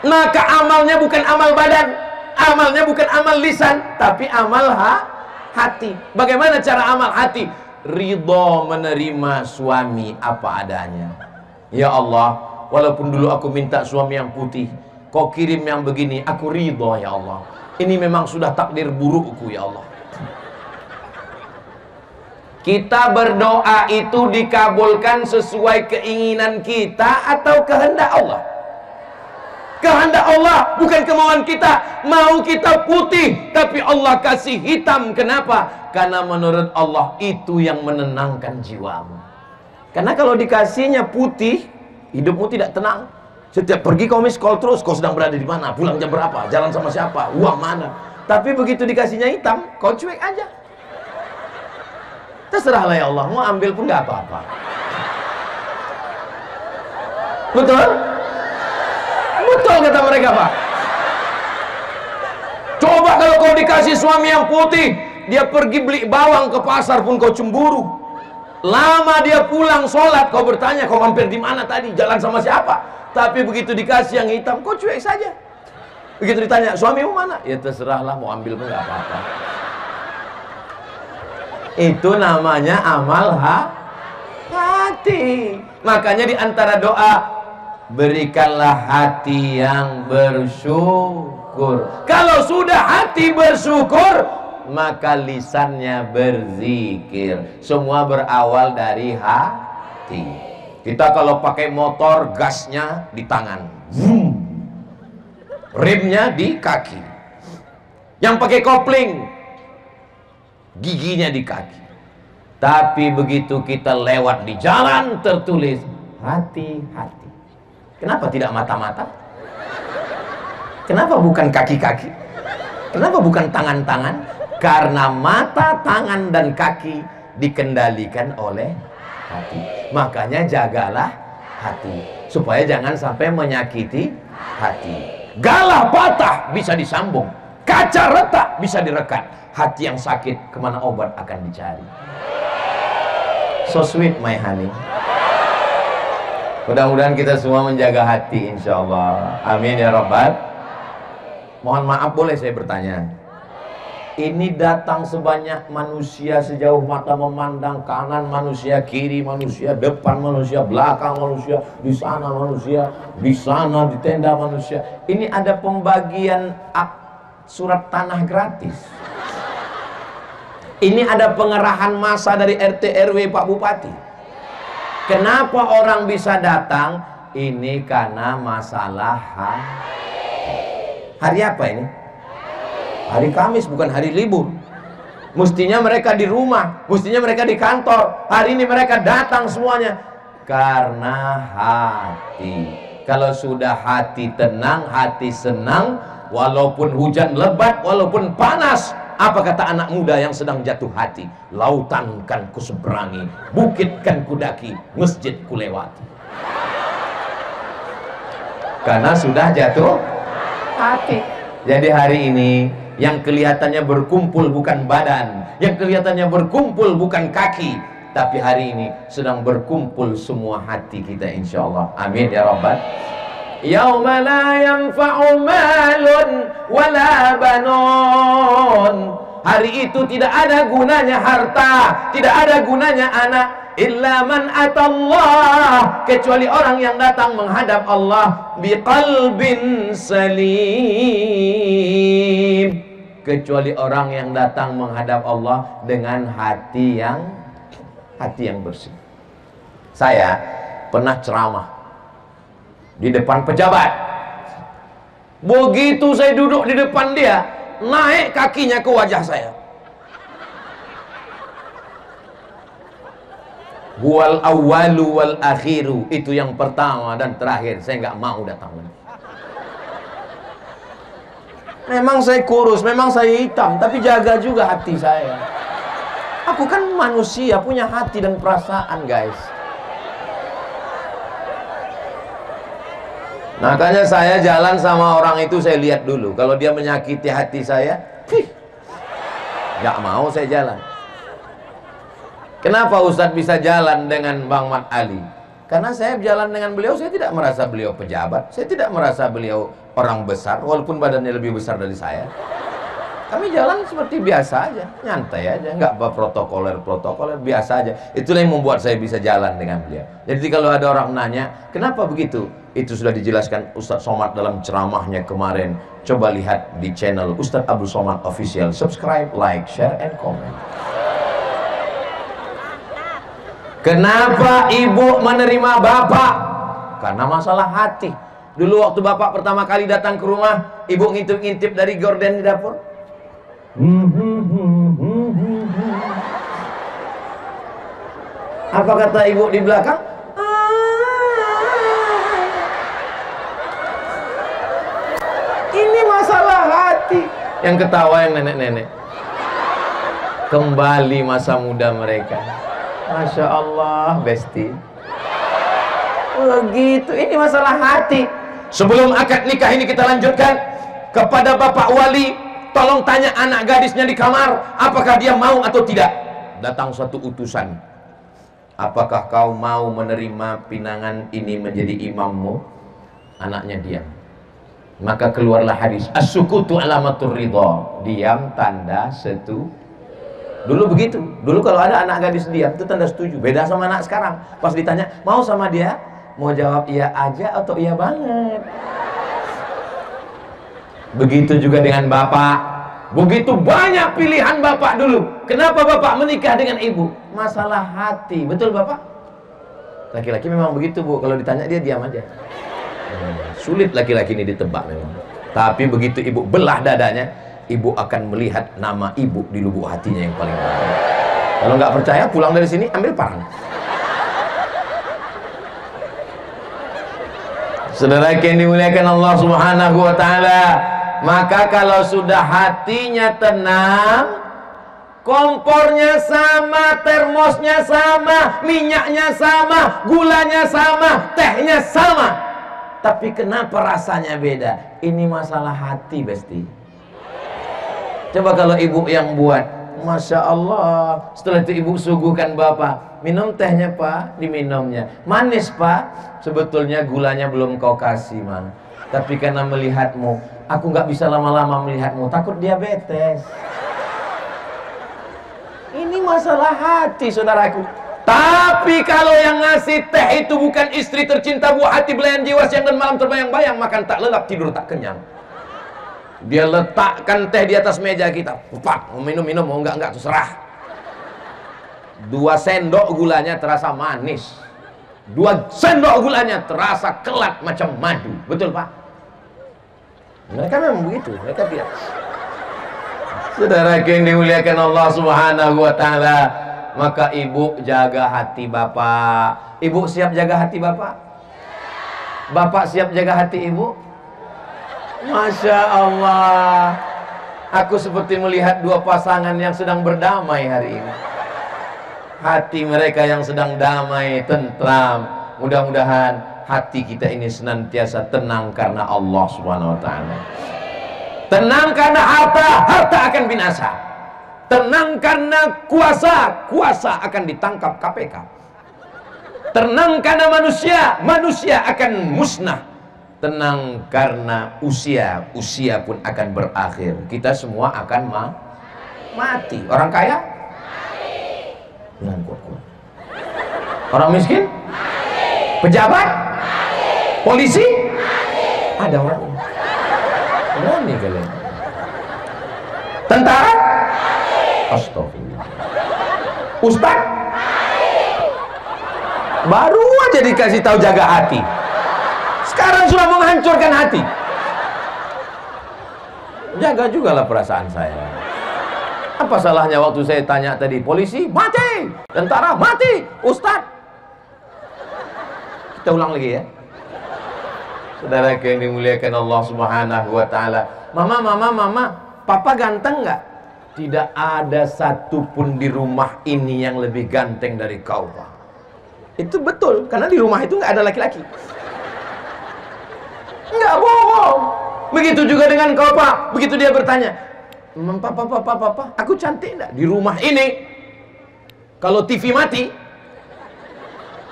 Maka amalnya bukan amal badan, amalnya bukan amal lisan, tapi amal hati. Bagaimana cara amal hati? Ridho menerima suami apa adanya. Ya Allah, walaupun dulu aku minta suami yang putih, kau kirim yang begini, aku ridho ya Allah. Ini memang sudah takdir burukku ya Allah. Kita berdoa itu dikabulkan sesuai keinginan kita atau kehendak Allah? Kehendak Allah, bukan kemauan kita. Mau kita putih, tapi Allah kasih hitam. Kenapa? Karena menurut Allah itu yang menenangkan jiwamu. Karena kalau dikasihnya putih, hidupmu tidak tenang. Setiap pergi kau miss call terus, kau sedang berada di mana, pulang jam berapa, jalan sama siapa, uang mana. Tapi begitu dikasihnya hitam, kau cuek aja. Terserahlah ya Allah, mau ambil pun gak apa-apa. Betul? Betul kata mereka, Pak. Coba kalau kau dikasih suami yang putih, dia pergi beli bawang ke pasar pun kau cemburu. Lama dia pulang sholat, kau bertanya, kau mampir di mana tadi, jalan sama siapa? Tapi begitu dikasih yang hitam, kau cuek saja. Begitu ditanya, suamimu mana? Ya terserahlah, mau ambil pun gak apa-apa. Itu namanya amal hati. Makanya di antara doa, berikanlah hati yang bersyukur. Kalau sudah hati bersyukur, maka lisannya berzikir. Semua berawal dari hati. Kita kalau pakai motor, gasnya di tangan, vroom. Remnya di kaki. Yang pakai kopling, giginya di kaki. Tapi begitu kita lewat di jalan, tertulis hati-hati. Kenapa tidak mata-mata? Kenapa bukan kaki-kaki? Kenapa bukan tangan-tangan? Karena mata, tangan, dan kaki dikendalikan oleh hati. Makanya jagalah hati, supaya jangan sampai menyakiti hati. Galah patah bisa disambung, kaca retak bisa direkat. Hati yang sakit, kemana obat akan dicari? So sweet my honey. Mudah-mudahan kita semua menjaga hati, insya Allah. Amin ya Rabbal. Mohon maaf, boleh saya bertanya? Ini datang sebanyak manusia, sejauh mata memandang, kanan manusia, kiri manusia, depan manusia, belakang manusia, di sana manusia, di sana di tenda manusia. Ini ada pembagian surat tanah gratis. Ini ada pengerahan massa dari RT RW Pak Bupati. Kenapa orang bisa datang? Ini karena masalah hari apa ini? Hari Kamis, bukan hari libur. Mestinya mereka di rumah, mestinya mereka di kantor. Hari ini mereka datang semuanya karena hati. Kalau sudah hati tenang, hati senang, walaupun hujan lebat, walaupun panas. Apa kata anak muda yang sedang jatuh hati? Lautan kan ku seberangi, bukit kan ku daki, masjid ku lewati. Karena sudah jatuh hati. Jadi hari ini yang kelihatannya berkumpul bukan badan, yang kelihatannya berkumpul bukan kaki, tapi hari ini sedang berkumpul semua hati kita, insya Allah. Amin ya Rabbal. Yauma la yanfa'u malun wala banun. Hari itu tidak ada gunanya harta, tidak ada gunanya anak, illa man atallah, kecuali orang yang datang menghadap Allah biqalbin salim, kecuali orang yang datang menghadap Allah dengan hati yang bersih. Saya pernah ceramah di depan pejabat. Begitu saya duduk di depan dia, naik kakinya ke wajah saya. Wal awwalu wal akhiru, itu yang pertama dan terakhir. Saya nggak mau datang lagi. Memang saya kurus, memang saya hitam, tapi jaga juga hati saya. Aku kan manusia, punya hati dan perasaan, guys. Makanya saya jalan sama orang itu, saya lihat dulu. Kalau dia menyakiti hati saya, nggak mau saya jalan. Kenapa Ustadz bisa jalan dengan Bang Mat Ali? Karena saya jalan dengan beliau, saya tidak merasa beliau pejabat, saya tidak merasa beliau orang besar, walaupun badannya lebih besar dari saya. Kami jalan seperti biasa aja, nyantai aja, nggak protokoler, biasa aja. Itulah yang membuat saya bisa jalan dengan beliau. Jadi kalau ada orang nanya, kenapa begitu? Itu sudah dijelaskan Ustadz Somad dalam ceramahnya kemarin. Coba lihat di channel Ustadz Abdul Somad Official. Subscribe, like, share, and comment. Kenapa ibu menerima bapak? Karena masalah hati. Dulu waktu bapak pertama kali datang ke rumah, ibu ngintip-ngintip dari gorden di dapur. Apa kata ibu di belakang? Ini masalah hati. Yang ketawa yang nenek-nenek. Kembali masa muda mereka. Masya Allah, Besti. Begitu, ini masalah hati. Sebelum akad nikah ini kita lanjutkan, kepada Bapak Wali, tolong tanya anak gadisnya di kamar, apakah dia mau atau tidak. Datang suatu utusan, apakah kau mau menerima pinangan ini menjadi imammu? Anaknya diam. Maka keluarlah hadis, as-sukutu alamatur ridha, diam tanda setuju. Dulu begitu. Dulu kalau ada anak gadis diam itu tanda setuju. Beda sama anak sekarang. Pas ditanya, mau sama dia? Mau jawab iya aja atau iya banget. Begitu juga dengan bapak. Begitu banyak pilihan bapak dulu. Kenapa bapak menikah dengan ibu? Masalah hati. Betul bapak? Laki-laki memang begitu, Bu. Kalau ditanya dia diam aja. Sulit laki-laki ini ditebak memang. Tapi begitu ibu belah dadanya, ibu akan melihat nama ibu di lubuk hatinya yang paling dalam. Kalau nggak percaya, pulang dari sini ambil parang. Saudara yang dimuliakan Allah Subhanahu wa taala, maka kalau sudah hatinya tenang, kompornya sama, termosnya sama, minyaknya sama, gulanya sama, tehnya sama. Tapi kenapa rasanya beda? Ini masalah hati, Besti. Coba kalau ibu yang buat, Masya Allah, setelah itu ibu suguhkan bapak, minum tehnya pak, diminumnya. Manis pak, sebetulnya gulanya belum kau kasih man. Tapi karena melihatmu, aku nggak bisa lama-lama melihatmu, takut diabetes. Ini masalah hati saudaraku. Tapi kalau yang ngasih teh itu bukan istri tercinta, buah hati, belayan jiwa, siang dan malam terbayang-bayang, makan tak lelap, tidur tak kenyang. Dia letakkan teh di atas meja kita, pak, mau minum-minum, mau enggak, terserah. 2 sendok gulanya terasa manis, 2 sendok gulanya terasa kelat macam madu. Betul pak? Mereka memang begitu, mereka biasa. Saudara yang dimuliakan Allah Subhanahu wa taala, maka ibu jaga hati bapak. Ibu siap jaga hati bapak? Bapak siap jaga hati ibu? Masya Allah, aku seperti melihat 2 pasangan yang sedang berdamai hari ini. Hati mereka yang sedang damai, tentram. Mudah-mudahan hati kita ini senantiasa tenang karena Allah Subhanahu wa taala. Tenang karena harta akan binasa. Tenang karena kuasa akan ditangkap KPK. Tenang karena manusia akan musnah. Tenang karena usia pun akan berakhir. Kita semua akan mati. Orang kaya? Mati. Orang miskin? Mati. Pejabat? Mati. Polisi? Mati. Ada orang berani kalian. Tentara? Astagfirullah. Ustaz? Baru aja dikasih tahu jaga hati, sekarang sudah menghancurkan hati. Jaga juga lah perasaan saya. Apa salahnya waktu saya tanya tadi, polisi mati, tentara mati, ustaz? Kita ulang lagi ya. Saudara yang dimuliakan Allah Subhanahu wa taala. Mama, papa ganteng nggak? Tidak ada satupun di rumah ini yang lebih ganteng dari kau, Pak. Itu betul, karena di rumah itu nggak ada laki-laki. Nggak bohong. Begitu juga dengan kau, Pak. Begitu dia bertanya, Papa, aku cantik nggak di rumah ini? Kalau TV mati,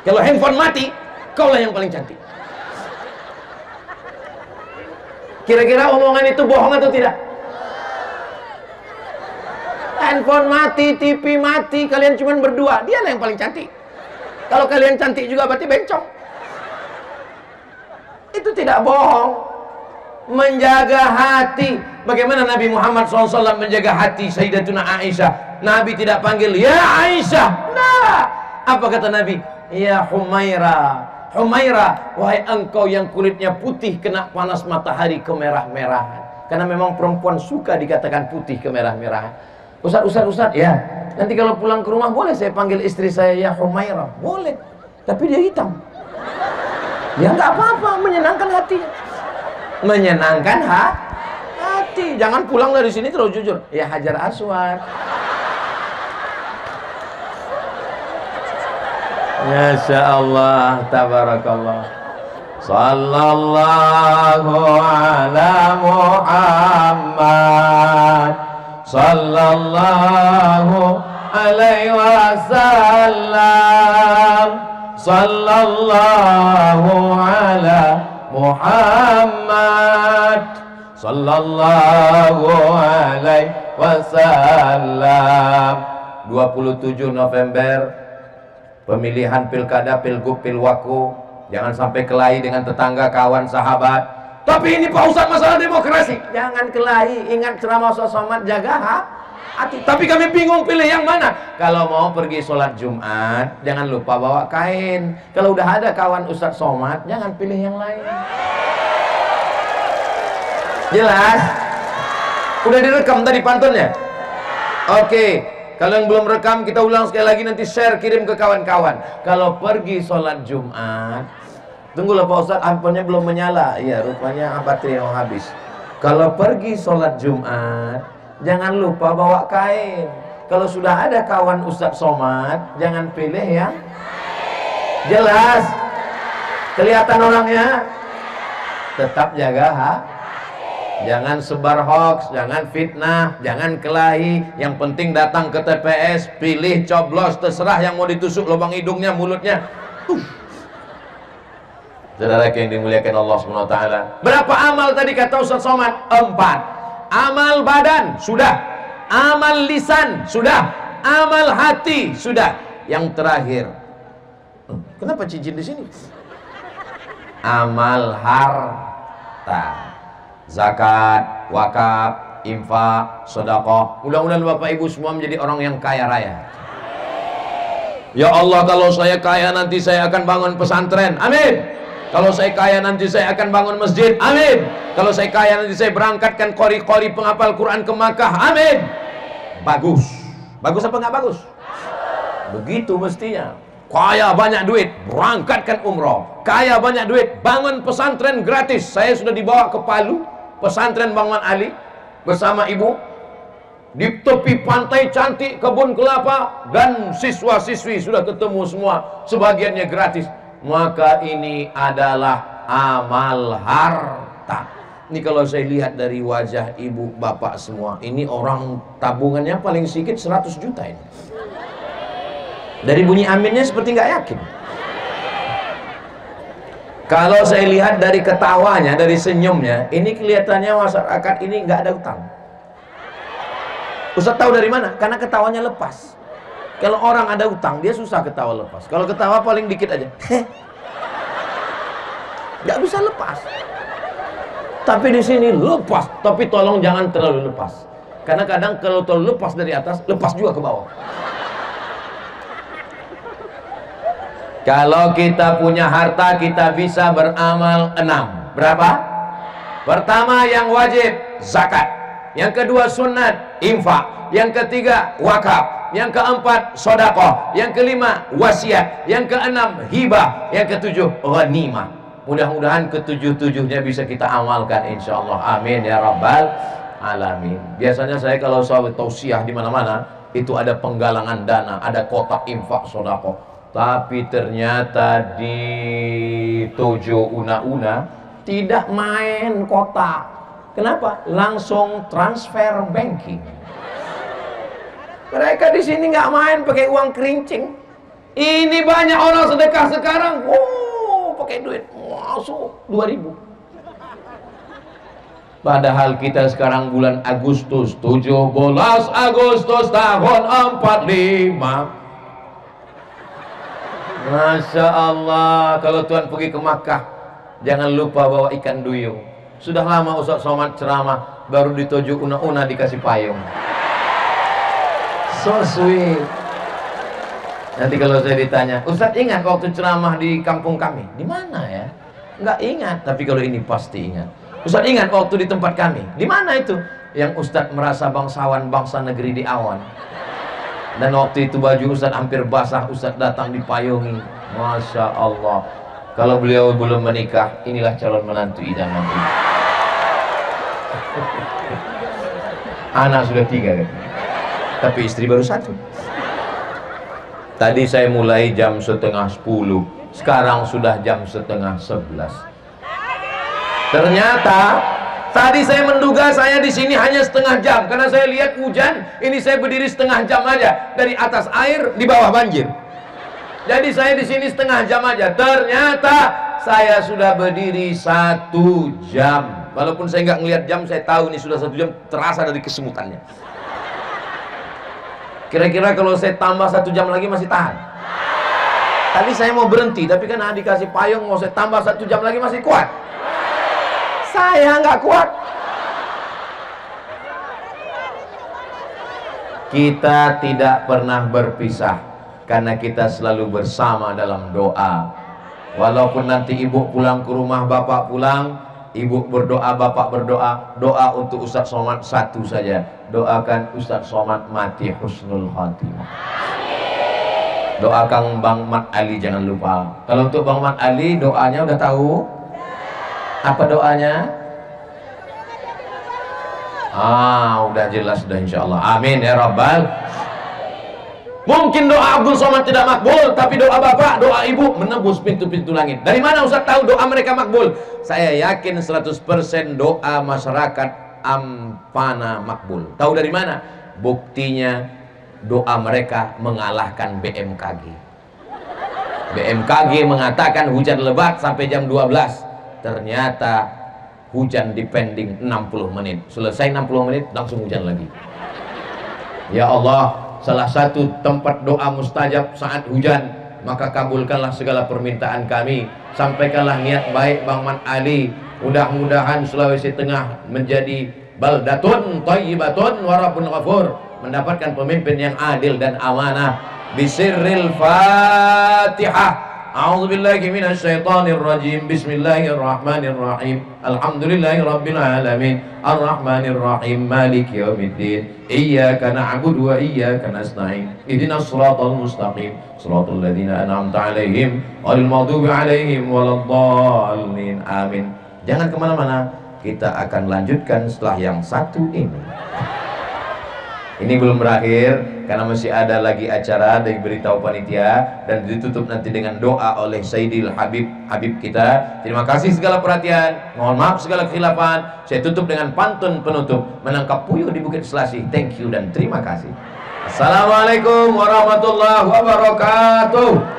kalau handphone mati, kaulah yang paling cantik. Kira-kira omongan itu bohong atau tidak? Handphone mati, TV mati, kalian cuma berdua, dialah yang paling cantik. Kalau kalian cantik juga berarti bencong. Itu tidak bohong. Menjaga hati. Bagaimana Nabi Muhammad SAW menjaga hati Sayyidatuna Aisyah? Nabi tidak panggil, ya Aisyah. Nah, apa kata Nabi? Ya Humaira. Humaira, wahai engkau yang kulitnya putih kena panas matahari kemerah-merahan. Karena memang perempuan suka dikatakan putih kemerah-merahan. Ustaz, ya. Nanti kalau pulang ke rumah boleh saya panggil istri saya ya Humaira? Boleh. Tapi dia hitam. Ya nggak apa-apa, menyenangkan hatinya. Menyenangkan hati. Jangan pulang dari sini terlalu jujur. Ya Hajar Aswad. Masya Allah, tabarakallah. Sallallahu ala Muhammad, sallallahu alaihi wasallam, sallallahu ala Muhammad, sallallahu alaihi wasallam. 27 November pemilihan pilkada, pilgub, pilwaku. Jangan sampai kelahi dengan tetangga, kawan, sahabat. Tapi ini Pak Ustadz masalah demokrasi. Jangan kelahi, ingat ceramah Ustadz Somad, jaga hati. Tapi kami bingung pilih yang mana. Kalau mau pergi sholat Jumat, jangan lupa bawa kain. Kalau udah ada kawan Ustadz Somad, jangan pilih yang lain. Jelas? Udah direkam tadi pantunnya? Oke. Kalau yang belum rekam, kita ulang sekali lagi, nanti share, kirim ke kawan-kawan. Kalau pergi sholat Jumat, tunggulah Pak Ustadz, handphonenya belum menyala. Iya, rupanya baterai yang habis. Kalau pergi sholat Jumat, jangan lupa bawa kain. Kalau sudah ada kawan Ustadz Somad, jangan pilih yang jelas. Kelihatan orangnya. Tetap jaga jangan sebar hoax, jangan fitnah, jangan kelahi. Yang penting datang ke TPS, pilih, coblos, terserah yang mau ditusuk lubang hidungnya, mulutnya. Saudara yang dimuliakan Allah SWT. Berapa amal tadi kata Ustaz Somad? 4. Amal badan sudah, amal lisan sudah, amal hati sudah. Yang terakhir, kenapa cincin di sini? Amal harta. Zakat, wakaf, infak, sedekah. Mudah-mudahan Bapak Ibu semua menjadi orang yang kaya raya. Ya Allah, kalau saya kaya nanti saya akan bangun pesantren. Amin. Kalau saya kaya nanti saya akan bangun masjid. Amin. Kalau saya kaya nanti saya berangkatkan qori-qori penghafal Quran ke Makkah. Amin. Bagus. Bagus apa nggak bagus? Begitu mestinya. Kaya banyak duit, berangkatkan umroh. Kaya banyak duit, bangun pesantren gratis. Saya sudah dibawa ke Palu, pesantren Bang Man Ali bersama ibu, di tepi pantai cantik, kebun kelapa, dan siswa-siswi sudah ketemu semua, sebagiannya gratis. Maka ini adalah amal harta. Ini kalau saya lihat dari wajah ibu bapak semua, ini orang tabungannya paling sedikit 100 juta ini. Dari bunyi aminnya seperti nggak yakin. Kalau saya lihat dari ketawanya, dari senyumnya, ini kelihatannya masyarakat ini nggak ada utang. Ustaz tahu dari mana? Karena ketawanya lepas. Kalau orang ada utang, dia susah ketawa lepas. Kalau ketawa paling dikit aja, nggak bisa lepas. Tapi di sini lepas. Tapi tolong jangan terlalu lepas. Karena kadang kalau lepas dari atas, lepas juga ke bawah. Kalau kita punya harta, kita bisa beramal 6. Berapa? Pertama yang wajib, zakat. Yang kedua sunat, infak. Yang ketiga, wakaf. Yang keempat, sedekah. Yang kelima, wasiat. Yang keenam, hibah. Yang ketujuh, ghanimah. Mudah-mudahan ketujuh-tujuhnya bisa kita amalkan insyaallah. Amin ya rabbal alamin. Biasanya saya kalau sahabat tausiah di mana-mana itu ada penggalangan dana, ada kotak infak sedekah. Tapi ternyata di Tojo Una-Una tidak main kotak. Kenapa? Langsung transfer banking. Mereka di sini nggak main pakai uang kerincing. Ini banyak orang sedekah sekarang, pakai duit masuk 2000. Padahal kita sekarang bulan Agustus, 17 Agustus tahun 45. Masya Allah. Kalau Tuhan pergi ke Makkah, jangan lupa bawa ikan duyung. Sudah lama Ustaz Somad ceramah, baru di Tojo Una-Una dikasih payung. So sweet. Nanti kalau saya ditanya, Ustaz ingat waktu ceramah di kampung kami? Di mana ya? Nggak ingat. Tapi kalau ini pasti ingat. Ustaz ingat waktu di tempat kami? Di mana itu? Yang Ustaz merasa bangsawan bangsa negeri di awan. Dan waktu itu baju Ustaz hampir basah, Ustaz datang dipayungi. Masya Allah. Kalau beliau belum menikah, inilah calon menantu idaman. Anak sudah 3 kan? Tapi istri baru 1. Tadi saya mulai jam 9:30, sekarang sudah jam 10:30. Ternyata tadi saya menduga saya di sini hanya setengah jam, karena saya lihat hujan. Ini saya berdiri setengah jam aja, dari atas air, di bawah banjir. Jadi saya di sini setengah jam aja. Ternyata saya sudah berdiri 1 jam. Walaupun saya nggak ngelihat jam, saya tahu ini sudah 1 jam, terasa dari kesemutannya. Kira-kira kalau saya tambah 1 jam lagi masih tahan? Tadi saya mau berhenti, tapi kan dikasih payung, mau saya tambah 1 jam lagi masih kuat. Saya nggak kuat. Kita tidak pernah berpisah, karena kita selalu bersama dalam doa. Walaupun nanti ibu pulang ke rumah, bapak pulang, ibu berdoa, bapak berdoa, doa untuk Ustaz Somad satu saja. Doakan Ustaz Somad mati husnul khatimah. Doakan Bang Mat Ali jangan lupa. Kalau untuk Bang Mat Ali doanya udah tahu? Apa doanya? Udah jelas sudah insyaallah. Amin ya rabbal. Mungkin doa Abdul Somad tidak makbul, tapi doa bapak, doa ibu menembus pintu-pintu langit. Dari mana Ustaz tahu doa mereka makbul? Saya yakin 100% doa masyarakat Ampana makbul. Tahu dari mana? Buktinya doa mereka mengalahkan BMKG. BMKG mengatakan hujan lebat sampai jam 12. Ternyata hujan dipending 60 menit. Selesai 60 menit langsung hujan lagi. Ya Allah, salah satu tempat doa mustajab saat hujan, maka kabulkanlah segala permintaan kami. Sampaikanlah niat baik Bang Mat Ali. Mudah-mudahan Sulawesi Tengah menjadi baldatun thayyibatun wa rabbun ghafur, mendapatkan pemimpin yang adil dan amanah. Bisirril Fatihah. A'udzubillahi minasyaitonir rajim. Bismillahirrahmanirrahim. Alhamdulillahirabbil alamin. Arrahmanir rahim. Maliki yaumiddin. Iyyaka na'budu wa iyyaka nasta'in. Ihdinas shiratal mustaqim. Shiratal ladzina an'amta 'alaihim ghairil maghdubi 'alaihim waladdallin. Amin. Jangan kemana-mana, kita akan lanjutkan setelah yang satu ini. Ini belum berakhir, karena masih ada lagi acara dari beritahu panitia, dan ditutup nanti dengan doa oleh Sayyidil Habib kita. Terima kasih segala perhatian, mohon maaf segala kekhilafan. Saya tutup dengan pantun penutup, menangkap puyuh di Bukit Selasih. Thank you dan terima kasih. Assalamualaikum warahmatullahi wabarakatuh.